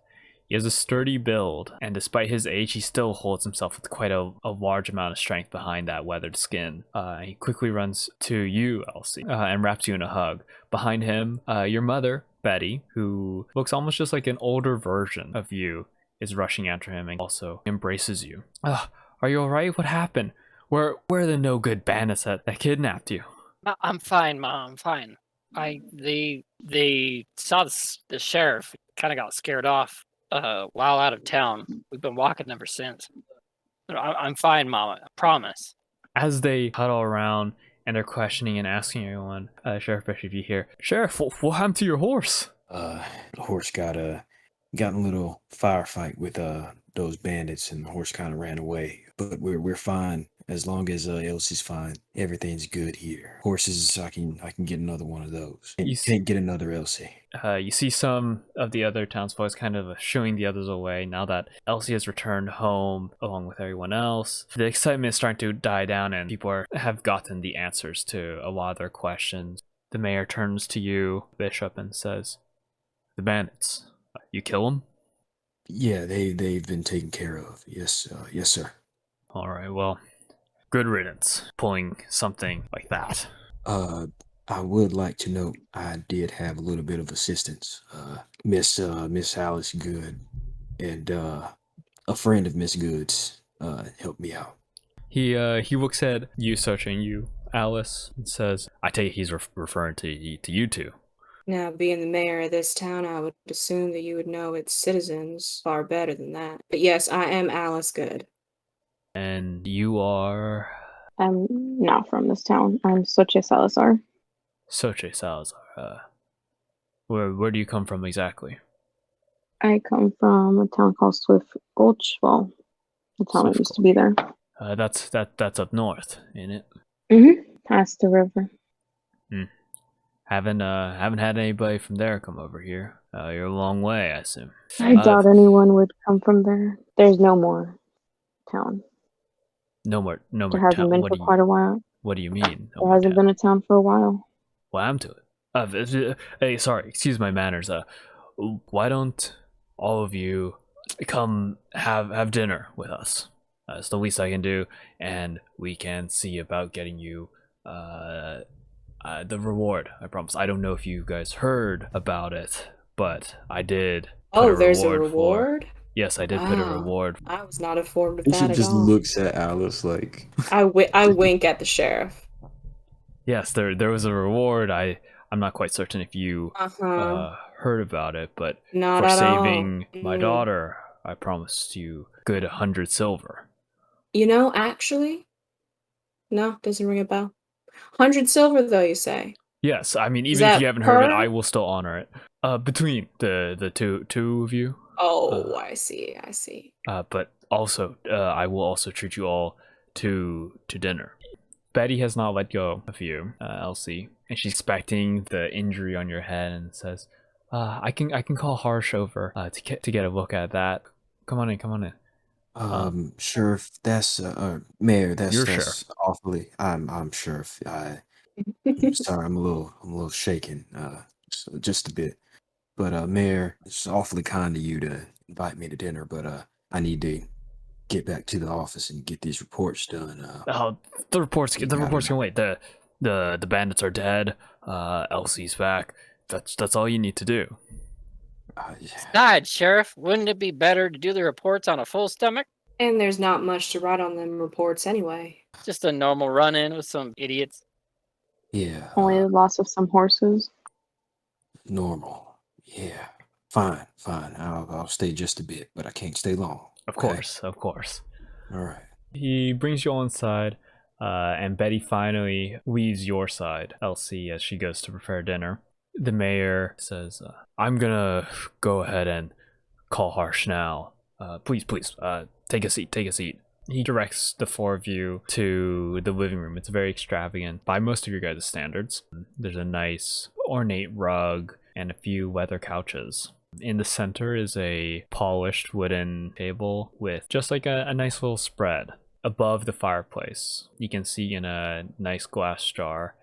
He has a sturdy build, and despite his age, he still holds himself with quite a large amount of strength behind that weathered skin. He quickly runs to you, Elsie, and wraps you in a hug. Behind him, your mother, Betty, who looks almost just like an older version of you, is rushing after him and also embraces you. "Are you alright? What happened? Where are the no-good bandits that kidnapped you?" I'm fine, Mom. I'm fine. They saw the sheriff. Kind of got scared off while out of town. We've been walking ever since. I'm fine, Mama. I promise. As they huddle around and they're questioning and asking everyone, Sheriff Bishop, you hear, Sheriff, what happened to your horse? The horse got in a little firefight with those bandits, and the horse kind of ran away. But we're fine as long as Elsie's fine. Everything's good here. Horses, I can get another one of those. And You you s- can't get another Elsie. You see some of the other townsfolk kind of shooing the others away now that Elsie has returned home along with everyone else. The excitement is starting to die down and people have gotten the answers to a lot of their questions. The mayor turns to you, Bishop, and says, the bandits, you kill them? Yeah, they've been taken care of. Yes, yes, sir. All right, well, good riddance, pulling something like that. I would like to note I did have a little bit of assistance. Miss Alice Good and a friend of Miss Good's helped me out. He looks at you, searching you, Alice, and says, I take it he's referring to you two. Now, being the mayor of this town, I would assume that you would know its citizens far better than that. But yes, I am Alice Good. And you are... I'm not from this town. I'm Soche Salazar. Soche Salazar. Where do you come from exactly? I come from a town called Swift Gulch. Well, the town that Swift used to be there. That's up north, ain't it? Past the river. Haven't had anybody from there come over here. You're a long way, I assume. I doubt anyone would come from there. There's no more town. No more There town. hasn't been for quite a while. What do you mean? No There more hasn't town? been a town for a while. What happened to it? Hey, sorry, excuse my manners. Why don't all of you come have dinner with us? It's the least I can do, and we can see about getting you the reward. I promise. I don't know if you guys heard about it, but I did. Oh, there's a reward? Yes, I did put a Wow. reward. I was not informed of And she that at just all. looks at Alice like, I wink at the sheriff. Yes, there was a reward. I'm not quite certain if you heard about it, but Not for at saving all. my daughter, I promised you good 100 silver. You know, actually, no, doesn't ring a bell. 100 silver, though, you say? Yes, I mean, Is even if that you haven't heard it, per? I will still honor it. Between the two of you. Oh, I see. But also, I will also treat you all to dinner. Betty has not let go of you, Elsie, and she's expecting the injury on your head, and says, "I can call Harsh over to get a look at that. Come on in." Sheriff, that's Mayor, You're that's awfully. I'm Sheriff. I'm sorry, I'm a little shaken, just a bit. But Mayor, it's awfully kind of you to invite me to dinner, but I need to get back to the office and get these reports done. The reports You can wait. The bandits are dead. Elsie's back. That's all you need to do. God, Sheriff, wouldn't it be better to do the reports on a full stomach? And there's not much to write on them reports anyway. Just a normal run-in with some idiots. Yeah. Only the loss of some horses. Normal. Yeah. Fine. I'll stay just a bit, but I can't stay long. Of okay? course. All right. He brings you all inside, and Betty finally leaves your side, Elsie, as she goes to prepare dinner. The mayor says, I'm gonna go ahead and call Harsh now. Please, take a seat. He directs the four of you to the living room. It's very extravagant by most of your guys' standards. There's a nice ornate rug and a few leather couches. In the center is a polished wooden table with just like a nice little spread. Above the fireplace, you can see in a nice glass jar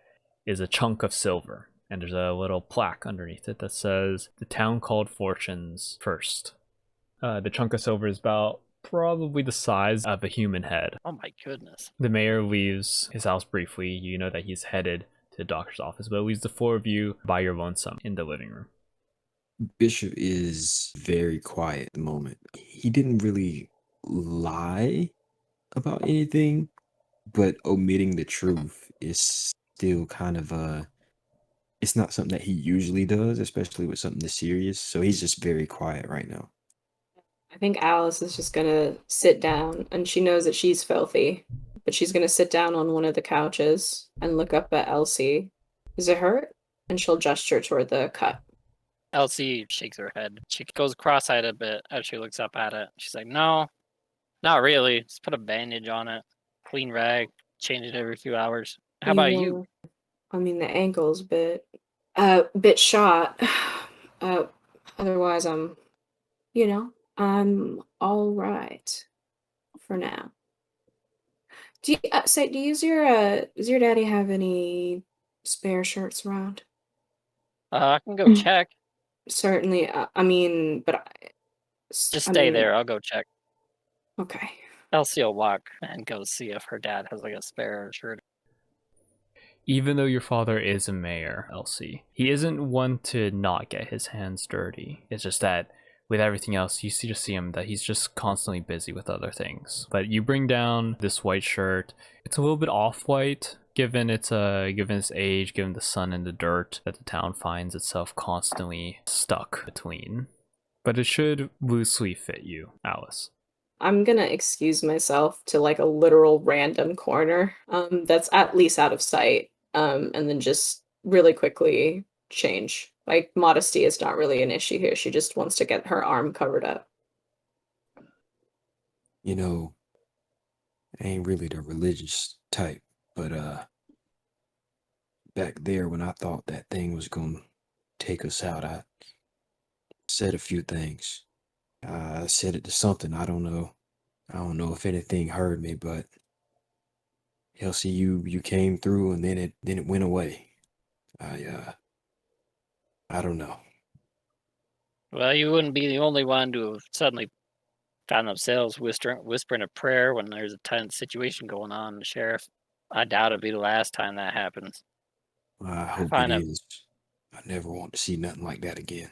is a chunk of silver. And there's a little plaque underneath it that says, "The town called fortunes first." The chunk of silver is about probably the size of a human head. Oh my goodness. The mayor leaves his house briefly. You know that he's headed to the doctor's office, but leaves the four of you by your lonesome in the living room. Bishop is very quiet at the moment. He didn't really lie about anything, but omitting the truth is still kind of it's not something that he usually does, especially with something this serious. So he's just very quiet right now. I think Alice is just gonna sit down, and she knows that she's filthy, but she's gonna sit down on one of the couches and look up at Elsie. Does it hurt? And she'll gesture toward the cut. Elsie shakes her head. She goes cross-eyed a bit as she looks up at it. She's like, no, not really. Just put a bandage on it. Clean rag. Change it every few hours. How about you? I mean, the ankle's bit shot. Uh, otherwise, I'm all right for now. Do you does your daddy have any spare shirts around? I can go check. Certainly. I mean, but Just stay there. I'll go check. Okay. Elsie will walk and go see if her dad has like a spare shirt. Even though your father is a mayor, Elsie, he isn't one to not get his hands dirty. It's just that with everything else, you just see him that he's just constantly busy with other things. But you bring down this white shirt. It's a little bit off-white, given its age, given the sun and the dirt that the town finds itself constantly stuck between. But it should loosely fit you, Alice. I'm gonna excuse myself to like a literal random corner that's at least out of sight, and then just really quickly change. Like, modesty is not really an issue here. She just wants to get her arm covered up. You know, I ain't really the religious type, but back there when I thought that thing was gonna take us out, I said a few things. I said it to something. I don't know. I don't know if anything heard me, but Elsie, you came through and then it went away. I don't know. Well, you wouldn't be the only one to have suddenly found themselves whispering a prayer when there's a tense situation going on, Sheriff. I doubt it'll be the last time that happens. I hope find it it- is. I never want to see nothing like that again.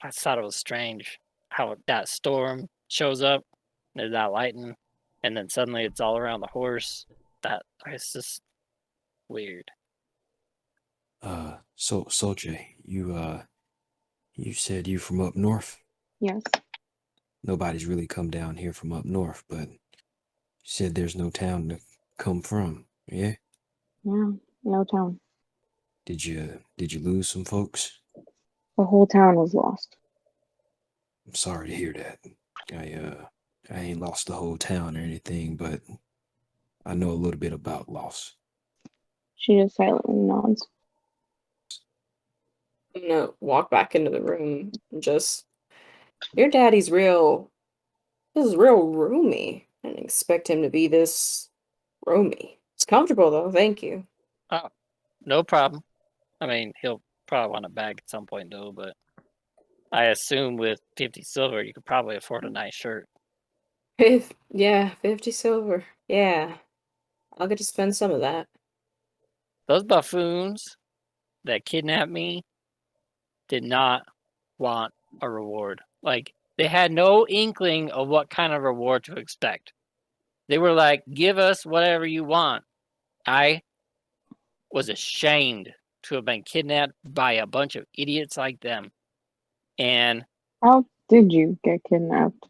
I thought it was strange how that storm shows up, there's that lightning, and then suddenly it's all around the horse. That it's just weird. So Soche, you said you from up north? Yes. Nobody's really come down here from up north, but you said there's no town to come from, yeah? Yeah. No town. Did you lose some folks? The whole town was lost. I'm sorry to hear that. I ain't lost the whole town or anything, but I know a little bit about loss. She just silently nods. I'm gonna walk back into the room and just, your daddy's this is real roomy. I didn't expect him to be this roomy. It's comfortable though, thank you. Oh, no problem. I mean, he'll probably want a bag at some point though, but I assume with 50 silver, you could probably afford a nice shirt. 50 silver. Yeah. I'll get to spend some of that. Those buffoons that kidnapped me did not want a reward. Like, they had no inkling of what kind of reward to expect. They were like, give us whatever you want. I was ashamed to have been kidnapped by a bunch of idiots like them. And How did you get kidnapped?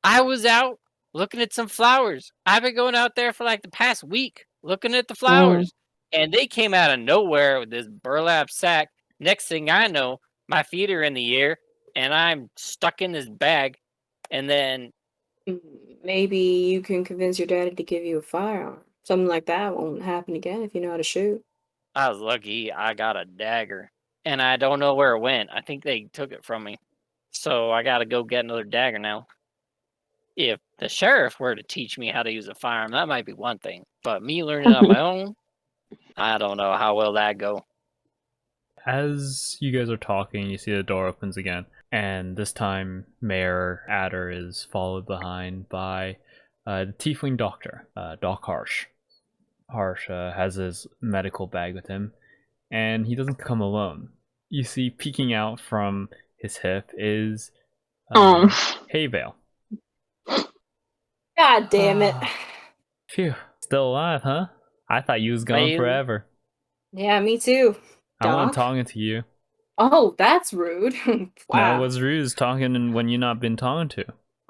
I was out looking at some flowers. I've been going out there for like the past week looking at the flowers. And they came out of nowhere with this burlap sack. Next thing I know, my feet are in the air and I'm stuck in this bag. And then Maybe you can convince your daddy to give you a firearm. Something like that won't happen again if you know how to shoot. I was lucky I got a dagger. And I don't know where it went. I think they took it from me. So I got to go get another dagger now. If the sheriff were to teach me how to use a firearm, that might be one thing. But me learning on my own, I don't know how well that go. As you guys are talking, you see the door opens again, and this time Mayor Adder is followed behind by the tiefling doctor, Doc Harsh. Harsh has his medical bag with him, and he doesn't come alone. You see peeking out from his hip is Hay Vale. God damn it. Phew, still alive, huh? I thought you was gone you? forever. Yeah, me too. I wasn't Doc? talking to you. Oh, that's rude. Now Wow. what's rude is talking when you're not been talking to.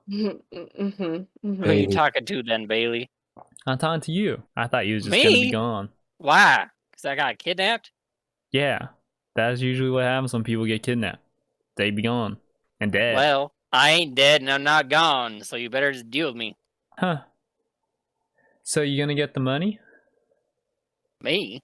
Who you Bailey. talking to then, Bailey? I'm talking to you. I thought you was just gonna be Me? gone. Why? Because I got kidnapped? Yeah, that's usually what happens when people get kidnapped. They be gone and dead. Well, I ain't dead and I'm not gone, so you better just deal with me. Huh. So you gonna get the money? Me?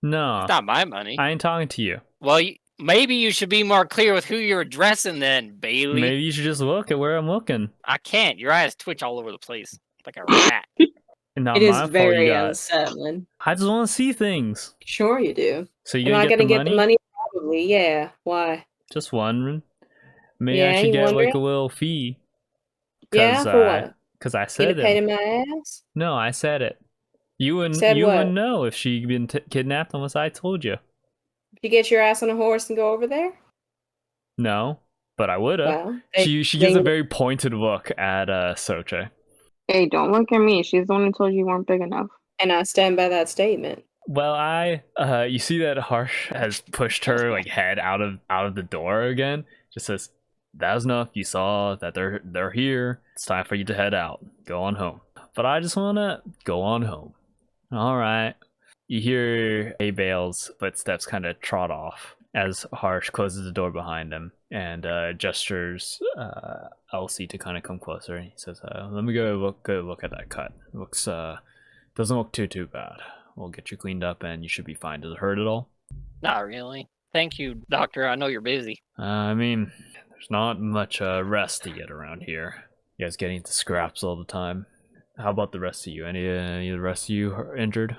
No, It's not my money. I ain't talking to you. Well, maybe you should be more clear with who you're addressing then, Bailey. Maybe you should just look at where I'm looking. I can't. Your eyes twitch all over the place. Like a rat. Not It is my fault. very You got. unsettling. I just want to see things. Sure you do. So you Am I gonna gonna get get the money? Probably, yeah. Why? Just wondering. Maybe Yeah, I should you get like wondering? a little fee. Yeah, for what? Cause I Get said it paid it. in my ass? No, I said it. You wouldn't. Said You what? wouldn't know if she been kidnapped unless I told you. Did you get your ass on a horse and go over there? No, but I would have. Well, She gives a very pointed look at Soche. Hey, don't look at me. She's the one who told you weren't big enough. and I stand by that statement. Well, you see that Harsh has pushed her like head out of the door again. Just says, "That was enough. You saw that they're here. It's time for you to head out. Go on home." But I just wanna go on home. All right. You hear A Bale's footsteps kind of trot off as Harsh closes the door behind him and gestures Elsie to kind of come closer. He says, "Let me go look at that cut. Looks doesn't look too bad. We'll get you cleaned up and you should be fine. Does it hurt at all?" Not really. Thank you, doctor. I know you're busy. I mean, there's not much rest to get around here. You guys getting into scraps all the time. How about the rest of you? Any of the rest of you are injured?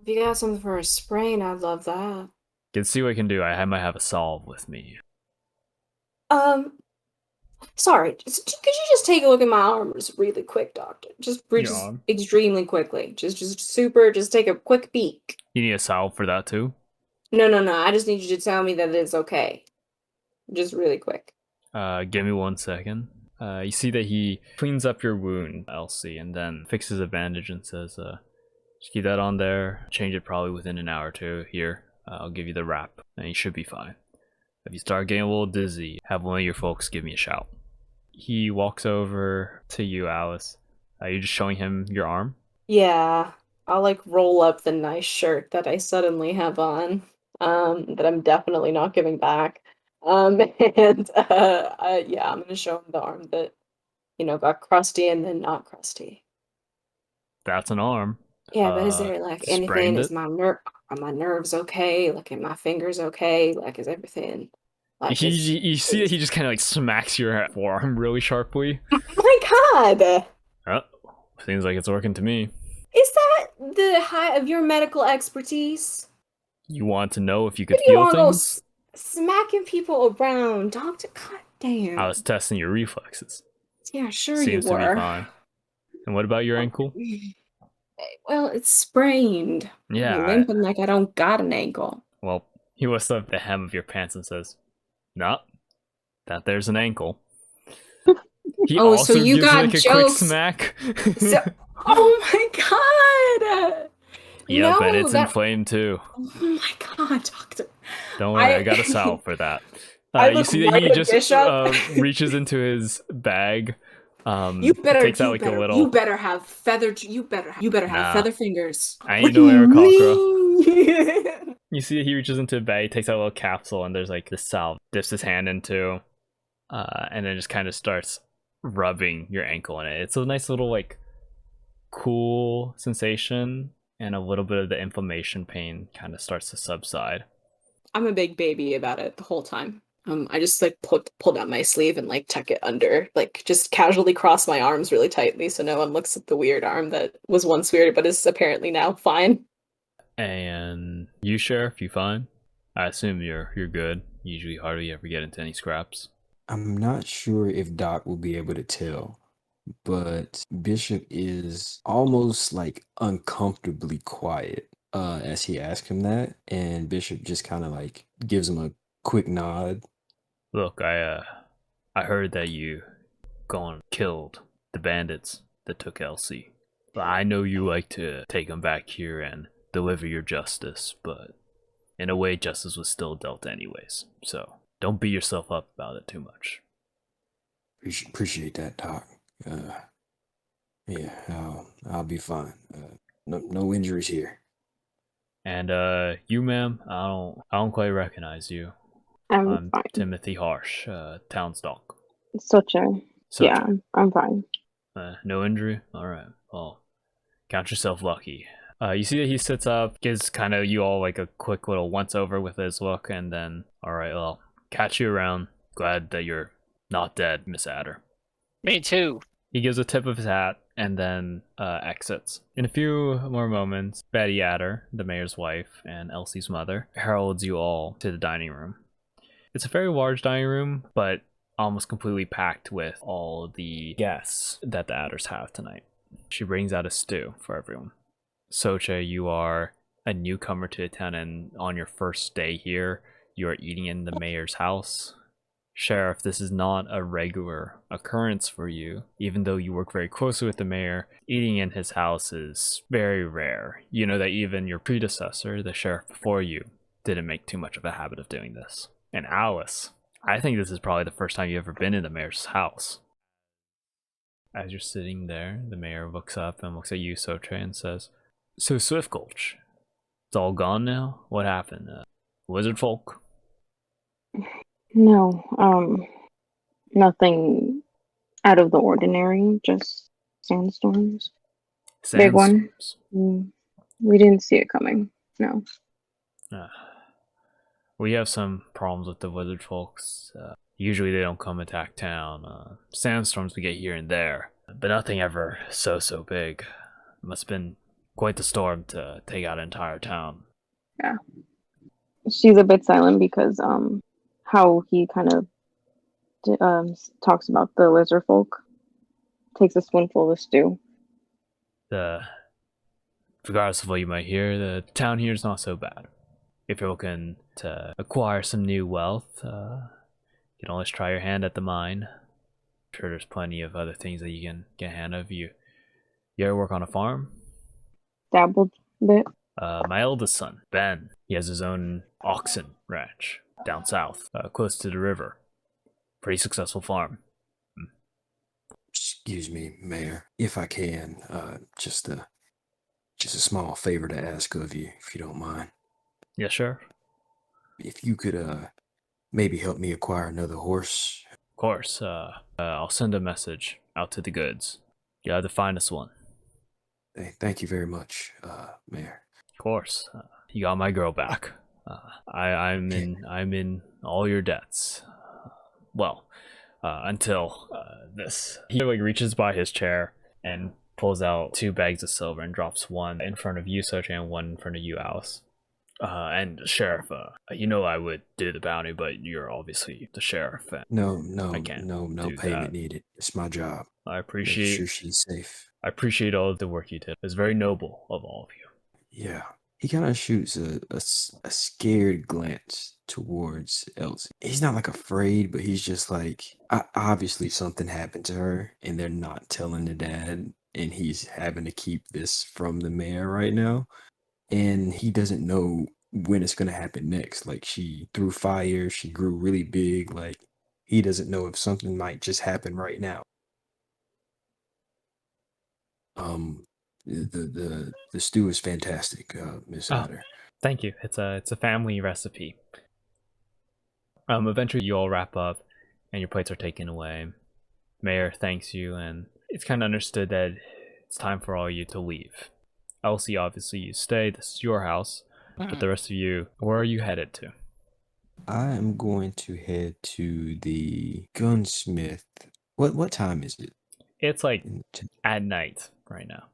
If you got something for a sprain, I'd love that. Can see what I can do. I might have a solve with me. Sorry, could you just take a look at my arms really quick, doctor? Just arm? extremely quickly. Just take a quick peek. You need a salve for that too? No, I just need you to tell me that it's okay. Just really quick. Give me 1 second. You see that he cleans up your wound, Elsie, and then fixes a bandage and says, just keep that on there. Change it probably within an hour or two. Here, I'll give you the wrap, and you should be fine. If you start getting a little dizzy, have one of your folks give me a shout. He walks over to you, Alice. Are you just showing him your arm? Yeah, I'll like roll up the nice shirt that I suddenly have on, that I'm definitely not giving back. And yeah, I'm gonna show him the arm that, got crusty and then not crusty. That's an arm. Yeah, but is there like anything? Sprained Is it? are my nerves okay? Like, are my fingers okay? Like, is everything like? You see that he just kind of like smacks your forearm really sharply. Oh my God! Oh, seems like it's working to me. Is that the height of your medical expertise? You want to know if you could What do you feel want to go things? smacking people around, doctor? God damn. I was testing your reflexes. Yeah, sure Seems you to be were. fine. And what about your ankle? Well, it's sprained. Yeah. I'm limping like I don't got an ankle. Well, he lifts up the hem of your pants and says, "No, that there's an ankle." He Oh, also so you gives got like a quick jokes. smack. Oh my God! Yep, No, and it's that- inflamed too. Oh my God, doctor! Don't worry, I got a salve for that. You see that he just reaches into his bag. You takes out like a little. You better have feather. You better have feather fingers. I What ain't do no you Eric Cockroach. mean? You see that he reaches into a bag, takes out a little capsule, and there's like this salve. Dips his hand into, and then just kind of starts rubbing your ankle in it. It's a nice little like cool sensation, and a little bit of the inflammation pain kind of starts to subside. I'm a big baby about it the whole time. I just like pulled out my sleeve and like tuck it under, like just casually cross my arms really tightly so no one looks at the weird arm that was once weird but is apparently now fine. And you, Sheriff, you fine? I assume you're good. Usually hardly ever get into any scraps. I'm not sure if Doc will be able to tell, but Bishop is almost like uncomfortably quiet as he asks him that, and Bishop just kind of like gives him a quick nod. Look, I heard that you gone killed the bandits that took Elsie. But I know you like to take them back here and deliver your justice, but in a way justice was still dealt anyways. So don't beat yourself up about it too much. Appreciate that, Doc. Uh, yeah, I'll be fine. No injuries here. And you, ma'am, I don't quite recognize you. I'm I'm fine. Timothy Harsh, Townstalk. Socha. So, Yeah, I'm fine. No injury? Alright, well, count yourself lucky. You see that he sits up, gives kind of you all like a quick little once over with his look, and then, alright, well, catch you around. Glad that you're not dead, Miss Adder. Me too. He gives a tip of his hat and then exits. In a few more moments, Betty Adder, the mayor's wife and Elsie's mother, heralds you all to the dining room. It's a very large dining room, but almost completely packed with all the guests that the Adders have tonight. She brings out a stew for everyone. Socha, you are a newcomer to the town, and on your first day here, you are eating in the mayor's house. Sheriff, this is not a regular occurrence for you. Even though you work very closely with the mayor, eating in his house is very rare. You know that even your predecessor, the sheriff before you, didn't make too much of a habit of doing this. And Alice, I think this is probably the first time you've ever been in the mayor's house. As you're sitting there, the mayor looks up and looks at you, Socha, and says, "So Swift Gulch, it's all gone now? What happened? Wizard folk?" No, nothing out of the ordinary, just sandstorms. Big one. Sandstorms. We didn't see it coming. No. We have some problems with the wizard folks. Usually they don't come attack town. Sandstorms we get here and there, but nothing ever so big. It must have been quite the storm to take out an entire town. Yeah. She's a bit silent because how he kind of talks about the lizard folk. Takes a spoonful of stew. Regardless of what you might hear, the town here is not so bad. If you're looking to acquire some new wealth, you can always try your hand at the mine. I'm sure there's plenty of other things that you can get a hand of. You ever work on a farm? Dabbled a bit. My eldest son, Ben, he has his own oxen ranch down south, close to the river. Pretty successful farm. Excuse me, Mayor, if I can, just a small favor to ask of you, if you don't mind. Yeah, sure. If you could, maybe help me acquire another horse. Of course. I'll send a message out to the goods. You'll have the finest one. Thank you very much, Mayor. Of course. You got my girl back. I'm in all your debts. Well, until this. He like reaches by his chair and pulls out 2 bags of silver and drops one in front of you, Socha, and one in front of you, Alice. And Sheriff, you know I would do the bounty, but you're obviously the sheriff. No do payment that. needed. It's my job. I Make appreciate sure she's safe. I appreciate all of the work you did. It was very noble of all of you. Yeah. He kind of shoots a scared glance towards Elsie. He's not like afraid, but he's just like, obviously something happened to her and they're not telling the dad, and he's having to keep this from the mayor right now. And he doesn't know when it's going to happen next. Like, she threw fire, she grew really big. Like, he doesn't know if something might just happen right now. The stew is fantastic, Miss Adder. Thank you. It's a family recipe. Eventually you all wrap up and your plates are taken away. Mayor thanks you, and it's kind of understood that it's time for all you to leave. Elsie, obviously you stay. This is your house. But the rest of you, where are you headed to? I am going to head to the gunsmith. What time is it? It's like at night right now.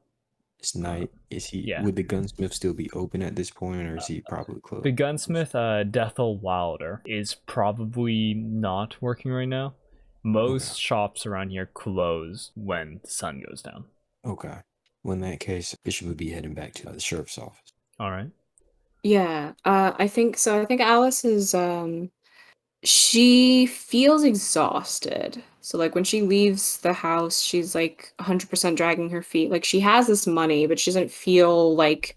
It's night. Is he? Yeah. Would the gunsmith still be open at this point, or is he probably closed? The gunsmith, Dethel Wilder, is probably not working right now. Most shops around here close when the sun goes down. Okay. Well, in that case, Bishop would be heading back to the sheriff's office. All right. Yeah, I think so. I think Alice is she feels exhausted. So like when she leaves the house, she's like 100% dragging her feet. Like she has this money, but she doesn't feel like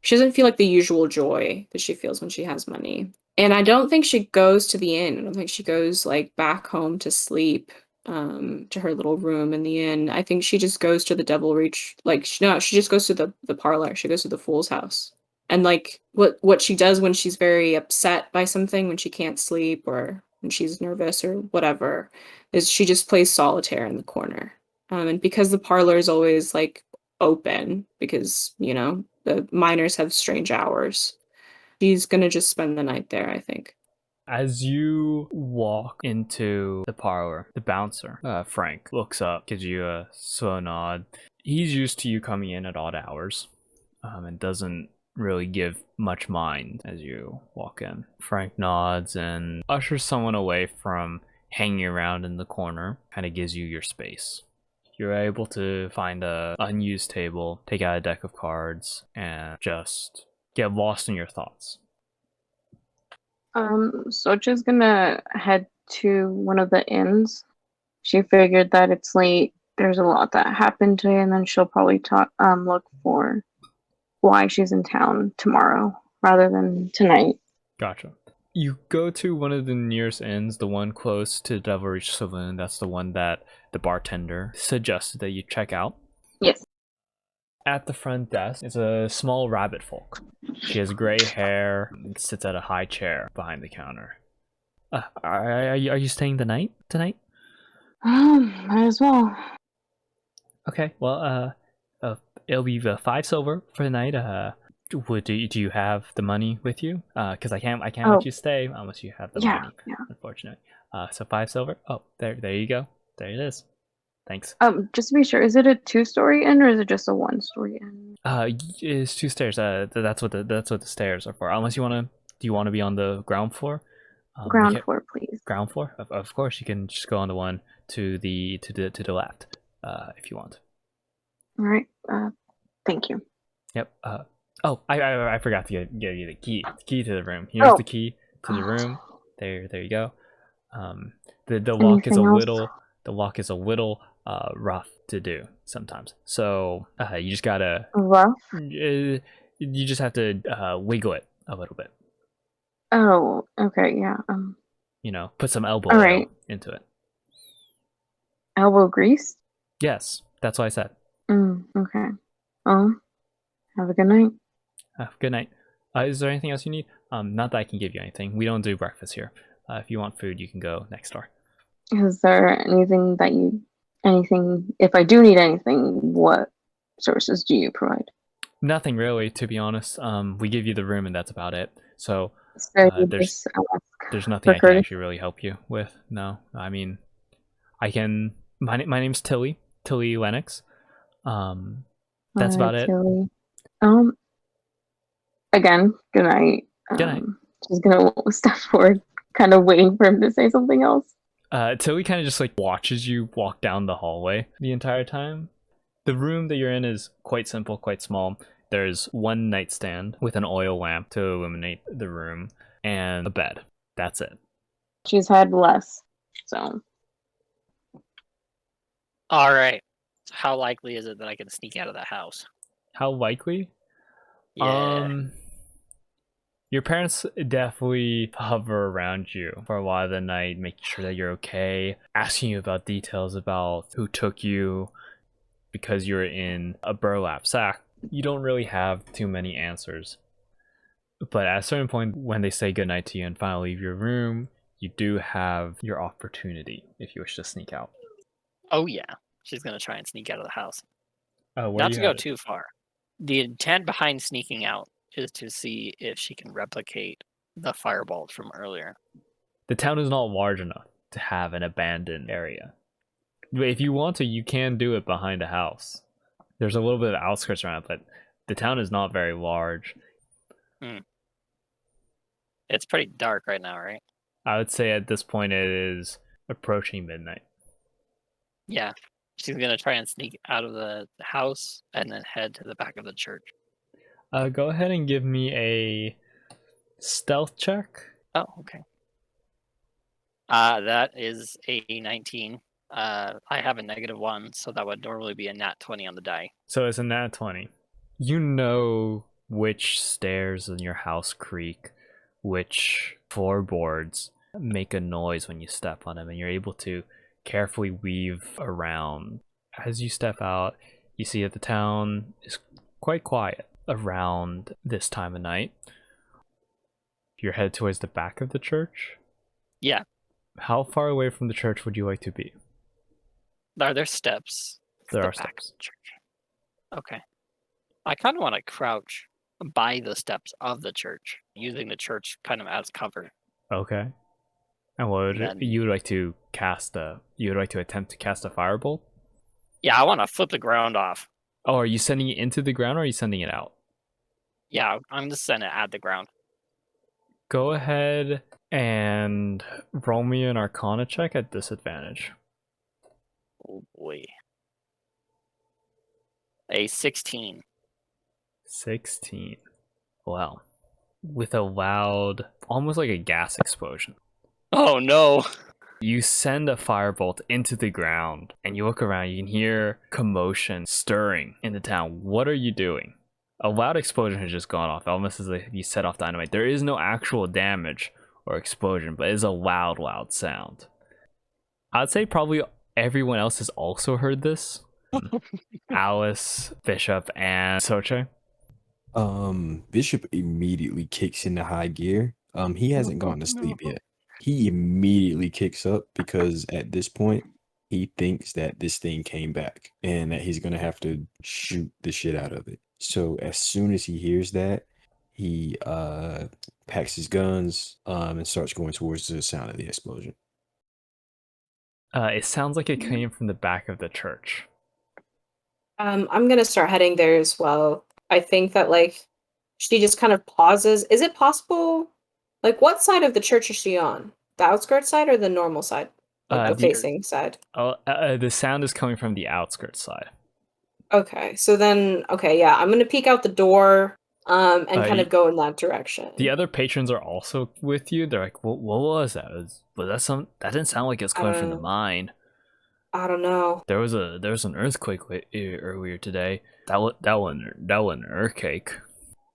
the usual joy that she feels when she has money. And I don't think she goes to the inn. I don't think she goes like back home to sleep. to her little room in the inn. I think she just goes to the Devil Reach. Like no, she just goes to the parlor. She goes to the Fool's house. And like what she does when she's very upset by something, when she can't sleep or when she's nervous or whatever, is she just plays solitaire in the corner. And because the parlor is always like open, because the miners have strange hours, she's gonna just spend the night there, I think. As you walk into the parlor, the bouncer, Frank, looks up, gives you a slow nod. He's used to you coming in at odd hours, and doesn't really give much mind as you walk in. Frank nods and ushers someone away from hanging around in the corner, kind of gives you your space. You're able to find a unused table, take out a deck of cards, and just get lost in your thoughts. Socha's gonna head to one of the inns. She figured that it's late. There's a lot that happened today, and then she'll probably look for why she's in town tomorrow rather than tonight. Gotcha. You go to one of the nearest inns, the one close to Devil Reach Saloon. That's the one that the bartender suggested that you check out. Yes. At the front desk is a small rabbit folk. She has gray hair and sits at a high chair behind the counter. Are you staying the night tonight? Might as well. Okay, well, it'll be 5 silver for the night. Do you have the money with you? Because I can't let you stay unless you have the money. Yeah. Unfortunately. So 5 silver. Oh, there you go. There it is. Thanks. Just to be sure, is it a 2-story inn or is it just a 1-story inn? It's 2 stairs. That's what the stairs are for. Unless do you want to be on the ground floor? Ground floor, please. Ground floor. Of course, you can just go on the one to the left, if you want. All right. Thank you. Yep. Oh, I forgot to give you the key to the room. Here's the key to the room. There you go. The walk is the walk is a little rough to do sometimes. So you just gotta rough. You just have to wiggle it a little bit. Oh, okay, yeah. Put some elbow oil into it. Elbow grease? Yes, that's what I said. Okay. Have a good night. Good night. Is there anything else you need? Not that I can give you anything. We don't do breakfast here. If you want food, you can go next door. Is there anything if I do need anything, what sources do you provide? Nothing really, to be honest. We give you the room and that's about it. So there's nothing I can actually really help you with. No, I mean, I can. My name's Tilly Lennox. That's about it. Tilly. Again, good night. Good night. She's gonna step forward, kind of waiting for him to say something else. Tilly kind of just like watches you walk down the hallway the entire time. The room that you're in is quite simple, quite small. There's one nightstand with an oil lamp to illuminate the room and a bed. That's it. She's had less, so. All right. How likely is it that I can sneak out of the house? How likely? Yeah. Your parents definitely hover around you for a lot of the night, making sure that you're okay, asking you about details about who took you. Because you're in a burlap sack, you don't really have too many answers. But at a certain point, when they say goodnight to you and finally leave your room, you do have your opportunity if you wish to sneak out. Oh yeah, she's gonna try and sneak out of the house. Not to go too far. The intent behind sneaking out is to see if she can replicate the firebolt from earlier. The town is not large enough to have an abandoned area. If you want to, you can do it behind a house. There's a little bit of outskirts around it, but the town is not very large. It's pretty dark right now, right? I would say at this point it is approaching midnight. Yeah. She's going to try and sneak out of the house and then head to the back of the church. Go ahead and give me a stealth check. Oh, okay. That is a 19. I have a -1, so that would normally be a nat 20 on the die. So it's a nat 20. You know which stairs in your house creak, which floorboards make a noise when you step on them, and you're able to carefully weave around. As you step out, you see that the town is quite quiet around this time of night. You're headed towards the back of the church. Yeah. How far away from the church would you like to be? Are there steps? There The are back of steps. the church. Okay. I kind of want to crouch by the steps of the church, using the church kind of as cover. Okay. And what would Then- you would like to cast a? You would like to attempt to cast a firebolt? Yeah, I want to flip the ground off. Oh, are you sending it into the ground or are you sending it out? Yeah, I'm just sending it at the ground. Go ahead and roll me an Arcana check at disadvantage. Oh boy. A 16. 16. Wow. With a loud, almost like a gas explosion. Oh no. You send a firebolt into the ground and you look around, you can hear commotion stirring in the town. What are you doing? A loud explosion has just gone off, almost as if you set off dynamite. There is no actual damage or explosion, but it is a loud, loud sound. I'd say probably everyone else has also heard this. Alice, Bishop, and Soche. Bishop immediately kicks into high gear. He hasn't gone to sleep yet. He immediately kicks up because at this point he thinks that this thing came back and that he's gonna have to shoot the shit out of it. So as soon as he hears that, he packs his guns and starts going towards the sound of the explosion. It sounds like it came from the back of the church. I'm gonna start heading there as well. I think that like she just kind of pauses. Is it possible? Like, what side of the church is she on? The outskirts side or the normal side? Like the The- facing side. The sound is coming from the outskirts side. Okay, so then yeah, I'm gonna peek out the door and kind you- of go in that direction. The other patrons are also with you. They're like, what was that? Was that some? That didn't sound like it's coming from the mine. I don't know. There was an earthquake earlier today. That wasn't an earthquake.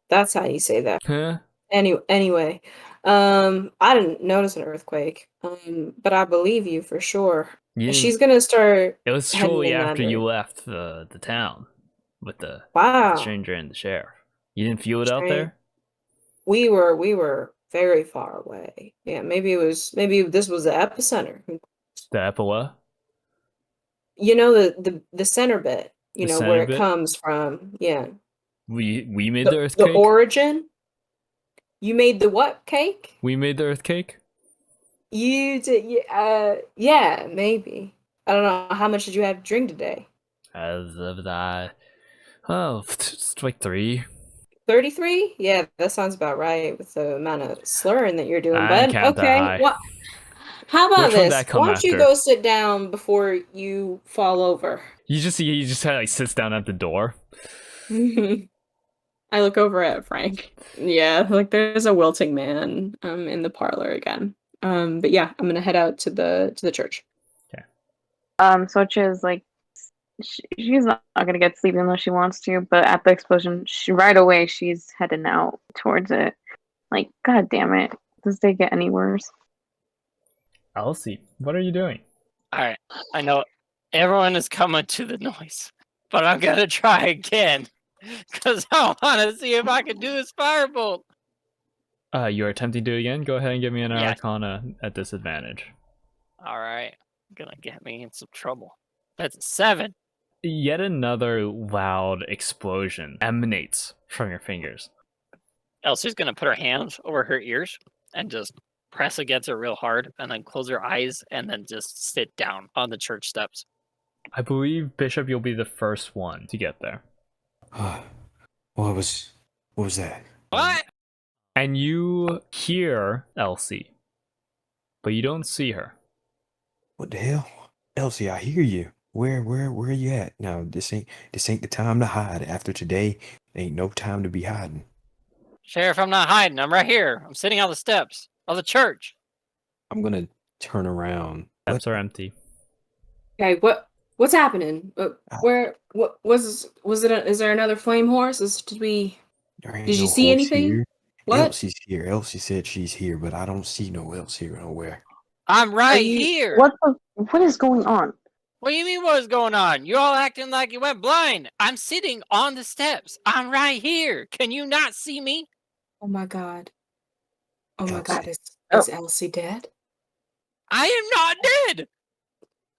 That's how you say that. Huh? Anyway, I didn't notice an earthquake. But I believe you for sure. You didn't- She's gonna start. It was heading shortly in that after you direction. left the town with the Wow. stranger and the sheriff. You didn't feel it out there? We were very far away. Yeah, maybe this was the epicenter. The Epiwa? You know the center bit. You The know center where it bit? comes from. Yeah. We made the The earthquake? origin. You made the what cake? We made the earthquake? You did. Yeah, maybe. I don't know. How much did you have to drink today? As of that. Oh, it's like 3. 33? Yeah, that sounds about right with the amount of slurring that you're doing, I bud. ain't count that Okay. high. What? How about Which one this? that come Why don't you after? go sit down before you fall over? He just like sits down at the door. I look over at Frank. Yeah, like there's a wilting man in the parlor again. But yeah, I'm gonna head out to the church. Socha is like, she's not gonna get sleep even though she wants to, but at the explosion, right away she's heading out towards it. Like, god damn it, does they get any worse? Elsie, what are you doing? Alright, I know everyone is coming to the noise, but I'm gonna try again. Because I want to see if I can do this firebolt. You're attempting to do it again? Go ahead and give me an Yeah. Arcana at disadvantage. Alright, gonna get me in some trouble. That's a 7. Yet another loud explosion emanates from your fingers. Elsie's gonna put her hands over her ears and just press against it real hard and then close her eyes and then just sit down on the church steps. I believe, Bishop, you'll be the first one to get there. What was that? What? And you hear Elsie, but you don't see her. What the hell? Elsie, I hear you. Where are you at? Now this ain't the time to hide. After today, ain't no time to be hiding. Sheriff, I'm not hiding. I'm right here. I'm sitting on the steps of the church. I'm gonna turn around. Steps are empty. Okay, what's happening? Where what was it? Is there another flame horse? Did you see anything? Here. What? Elsie's here. Elsie said she's here, but I don't see no else here nowhere. I'm right you- here. What is going on? What do you mean what is going on? You're all acting like you went blind. I'm sitting on the steps. I'm right here. Can you not see me? Oh my god. Oh my Elsie. god, is Elsie dead? I am not dead.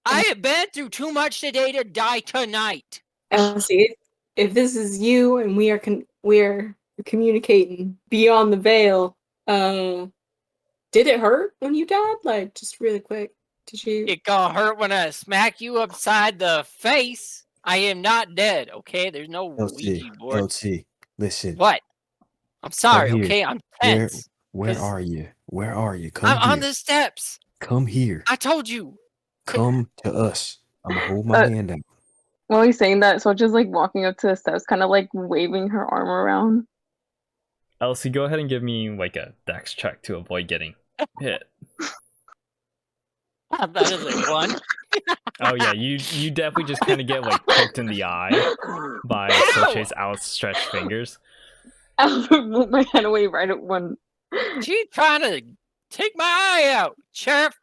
I have been through too much today to die tonight. Elsie, if this is you and we are communicating beyond the veil, did it hurt when you died? Like, just really quick. Did you? It gonna hurt when I smack you upside the face. I am not dead, okay? There's no Ouija board. LT, listen. What? I'm sorry, here. okay? I'm tense. Where 'cause are you? Where are you? Come I'm here. on the steps. Come here. I told you. Come to us. I'm gonna hold my hand out. While he's saying that, so just like walking up to the steps, kind of like waving her arm around. Elsie, go ahead and give me like a dex check to avoid getting hit. That is a 1. Oh yeah, you definitely just kind of get like poked in the eye by Soche's outstretched fingers. I'll move my hand away right at one. She's trying to take my eye out, Sheriff.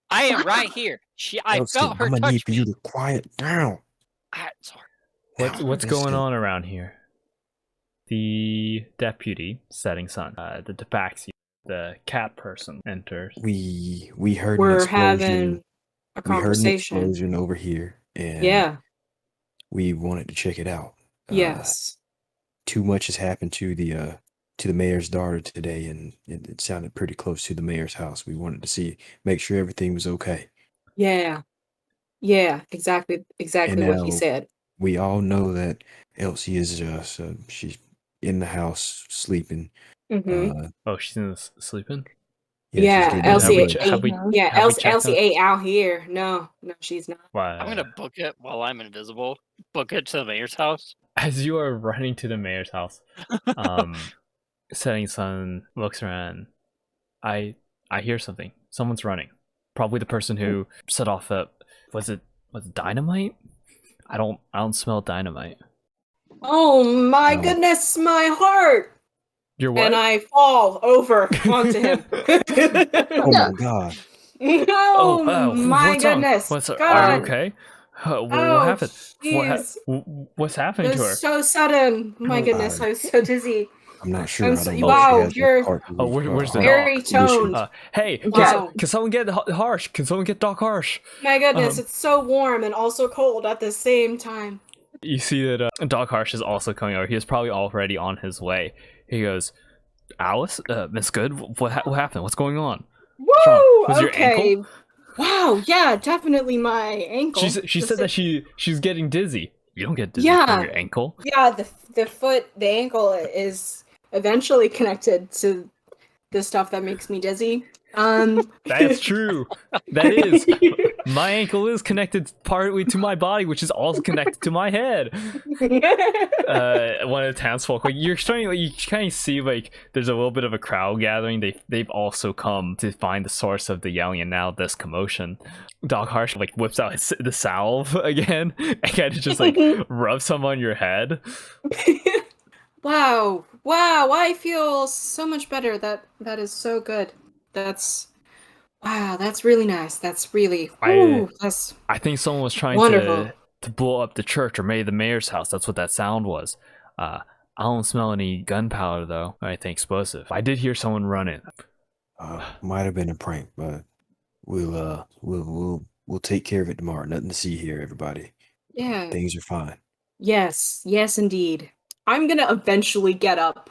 I am right here. I Elsie, felt her I'm gonna touch need for me. you to quiet down. Sorry. What's going on around here? The deputy, setting sun, the tabaxi, the cat person enters. We heard an We're explosion. having a We heard an conversation. explosion over here, and Yeah. we wanted to check it out. Yes. Too much has happened to the mayor's daughter today, and it sounded pretty close to the mayor's house. We wanted to make sure everything was okay. Yeah. Yeah. Exactly what now- he said. We all know that Elsie is she's in the house sleeping. Mm-hmm. Oh, she's sleeping? Yeah, she's getting Elsie ready. Have we- Yeah, have we checked Elsie on- ain't out here. No, she's not. Why? I'm gonna book it while I'm invisible. Book it to the mayor's house. As you are running to the mayor's house, setting sun looks around. I hear something. Someone's running. Probably the person who set off the. Was it dynamite? I don't smell dynamite. Oh my No. goodness, my heart! You're what? And I fall over onto him. Oh my god! Oh, my what's wrong? goodness! Are you God. okay? What Oh, happened? jeez. What's happening It to her? was so sudden. My goodness, I was so dizzy. I'm not sure. I'm I so- don't know wow, if she has you're- heart Oh, disease, where's the heart Very conditions. toned. Hey, Wow. can someone get Harsh? Can someone get Doc Harsh? My goodness, Um, it's so warm and also cold at the same time. You see that Doc Harsh is also coming over. He is probably already on his way. He goes, Alice, Miss Good, what happened? What's going on? Woo! Was your Okay. ankle? Wow, yeah, definitely my ankle. She said that she's getting dizzy. You don't get dizzy Yeah. from your ankle. Yeah, the ankle is eventually connected to the stuff that makes me dizzy. That's true. That is. My ankle is connected partly to my body, which is also connected to my head. One of the townsfolk, like you're starting, like you kind of see like there's a little bit of a crowd gathering. They've also come to find the source of the yelling and now this commotion. Doc Harsh like whips out the salve again and kind of just like rubs some on your head. Wow, I feel so much better. That is so good. That's really nice. That's really that's I think someone was trying wonderful. to blow up the church or maybe the mayor's house. That's what that sound was. I don't smell any gunpowder though, or anything explosive. I did hear someone running. Might have been a prank, but we'll take care of it tomorrow. Nothing to see here, everybody. Yeah. Things are fine. Yes, indeed. I'm gonna eventually get up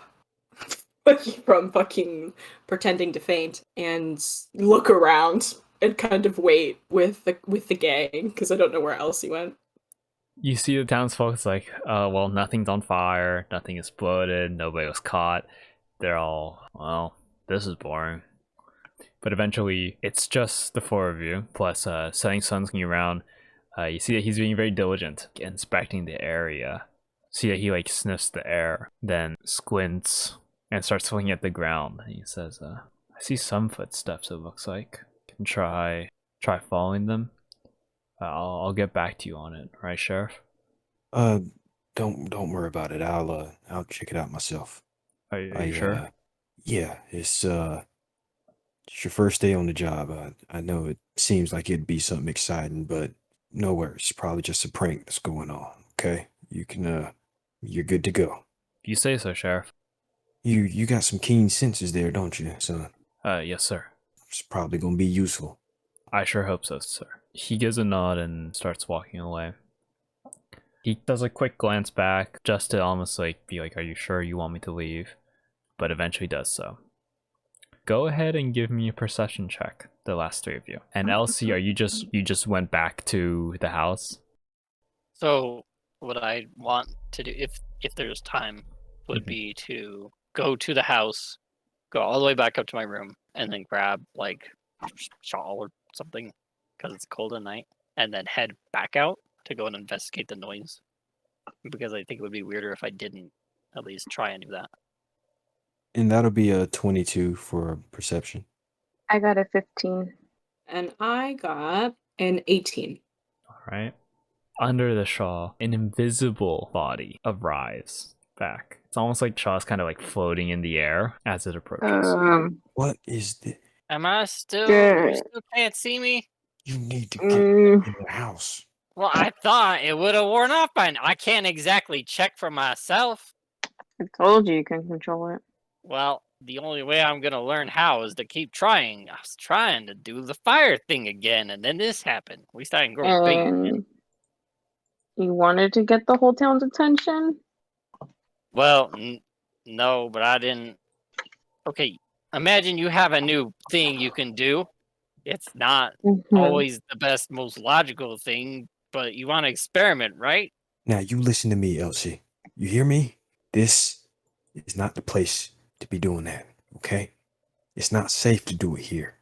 from fucking pretending to faint and look around and kind of wait with the gang because I don't know where else he went. You see the townsfolk, it's like, well, nothing's on fire, nothing exploded, nobody was caught. They're all, well, this is boring. But eventually, it's just the four of you, plus Setting Sun's looking around. You see that he's being very diligent, inspecting the area. See that he like sniffs the air, then squints and starts looking at the ground. And he says, I see some footsteps, it looks like. Can try following them. I'll get back to you on it, right, Sheriff? Don't worry about it. I'll check it out myself. Are you sure? Yeah, it's It's your first day on the job. I know it seems like it'd be something exciting, but no worries. Probably just a prank that's going on. Okay, you're good to go. If you say so, Sheriff. You got some keen senses there, don't you, son? Yes, sir. It's probably gonna be useful. I sure hope so, sir. He gives a nod and starts walking away. He does a quick glance back just to almost like be like, are you sure you want me to leave? But eventually does so. Go ahead and give me a perception check, the last three of you. And Elsie, are you just went back to the house? So what I want to do, if there's time, would be to go to the house, go all the way back up to my room, and then grab like a shawl or something because it's cold at night, and then head back out to go and investigate the noise. Because I think it would be weirder if I didn't at least try and do that. And that'll be a 22 for perception. I got a 15. And I got an 18. All right. Under the shawl, an invisible body arrives back. It's almost like Shaw's kind of like floating in the air as it approaches. What is this? Am I still? Sure. You still can't see me? You need to get Mm, in the house. Well, I thought it would have worn off by now. I can't exactly check for myself. I told you can control it. Well, the only way I'm gonna learn how is to keep trying. I was trying to do the fire thing again, and then this happened. We started growing big. And you wanted to get the whole town's attention? Well, no, but I didn't. Okay, imagine you have a new thing you can do. It's not Mhm. always the best, most logical thing, but you want to experiment, right? Now you listen to me, Elsie. You hear me? This is not the place to be doing that. Okay? It's not safe to do it here.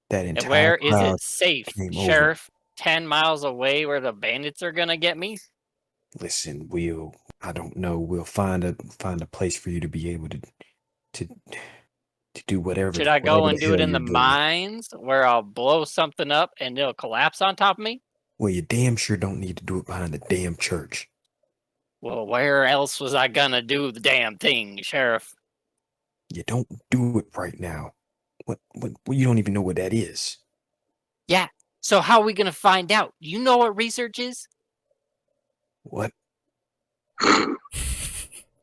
That And entire where is crowd it safe, came over. Sheriff? 10 miles away where the bandits are gonna get me? Listen, I don't know. We'll find a place for you to be able to do whatever. Should I go whatever and do hell it in you're the doing. mines where I'll blow something up and it'll collapse on top of me? Well, you damn sure don't need to do it behind the damn church. Well, where else was I gonna do the damn thing, Sheriff? You don't do it right now. What you don't even know what that is. Yeah, so how are we gonna find out? You know what research is? What?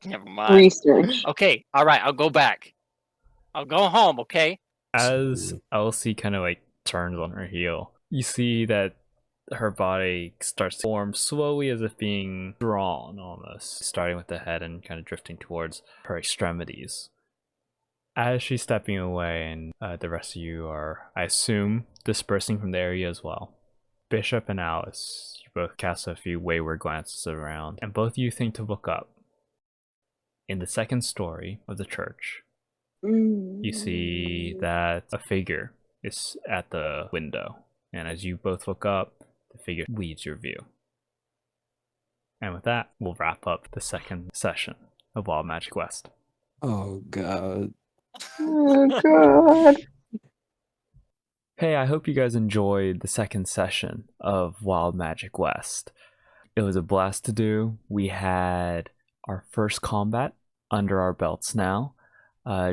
Never mind. Research. Okay, alright, I'll go back. I'll go home, okay? As Elsie kind of like turns on her heel, you see that her body starts to form slowly as if being drawn almost, starting with the head and kind of drifting towards her extremities. As she's stepping away, and the rest of you are, I assume, dispersing from the area as well. Bishop and Alice, you both cast a few wayward glances around, and both of you think to look up. In the second story of the church, you see that a figure is at the window, and as you both look up, the figure leaves your view. And with that, we'll wrap up the second session of Wild Magic West. Oh God. Oh, God. Hey, I hope you guys enjoyed the second session of Wild Magic West. It was a blast to do. We had our first combat under our belts now.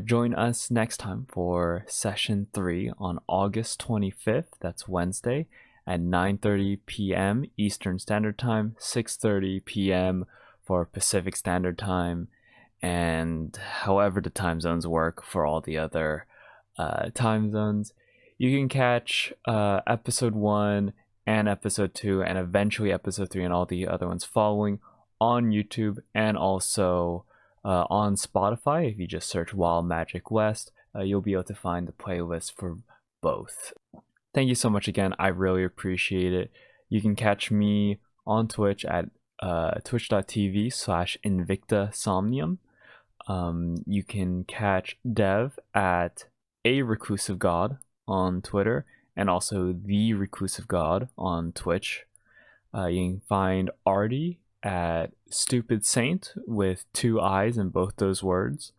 Join us next time for session 3 on August 25th. That's Wednesday at 9:30 p.m. Eastern Standard Time, 6:30 p.m. for Pacific Standard Time, and however the time zones work for all the other time zones. You can catch episode 1 and episode 2 and eventually episode 3 and all the other ones following on YouTube and also on Spotify. If you just search Wild Magic West, you'll be able to find the playlist for both. Thank you so much again. I really appreciate it. You can catch me on Twitch at twitch.tv/InvictaSomnium. You can catch Dev at A Reclusive God on Twitter and also The Reclusive God on Twitch. You can find Artie at Stupid Saint with 2 I's in both those words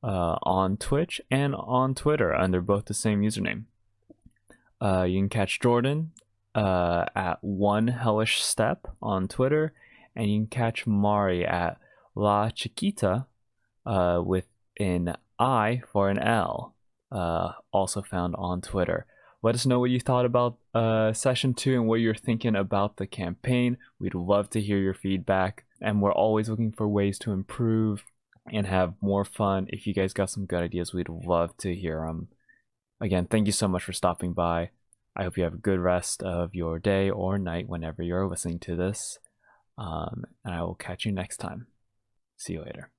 on Twitch and on Twitter under both the same username. You can catch Jordan at One Hellish Step on Twitter, and you can catch Mari at La Chiquita with an I for an L also found on Twitter. Let us know what you thought about Session 2 and what you're thinking about the campaign. We'd love to hear your feedback, and we're always looking for ways to improve and have more fun. If you guys got some good ideas, we'd love to hear them. Again, thank you so much for stopping by. I hope you have a good rest of your day or night whenever you're listening to this. And I will catch you next time. See you later.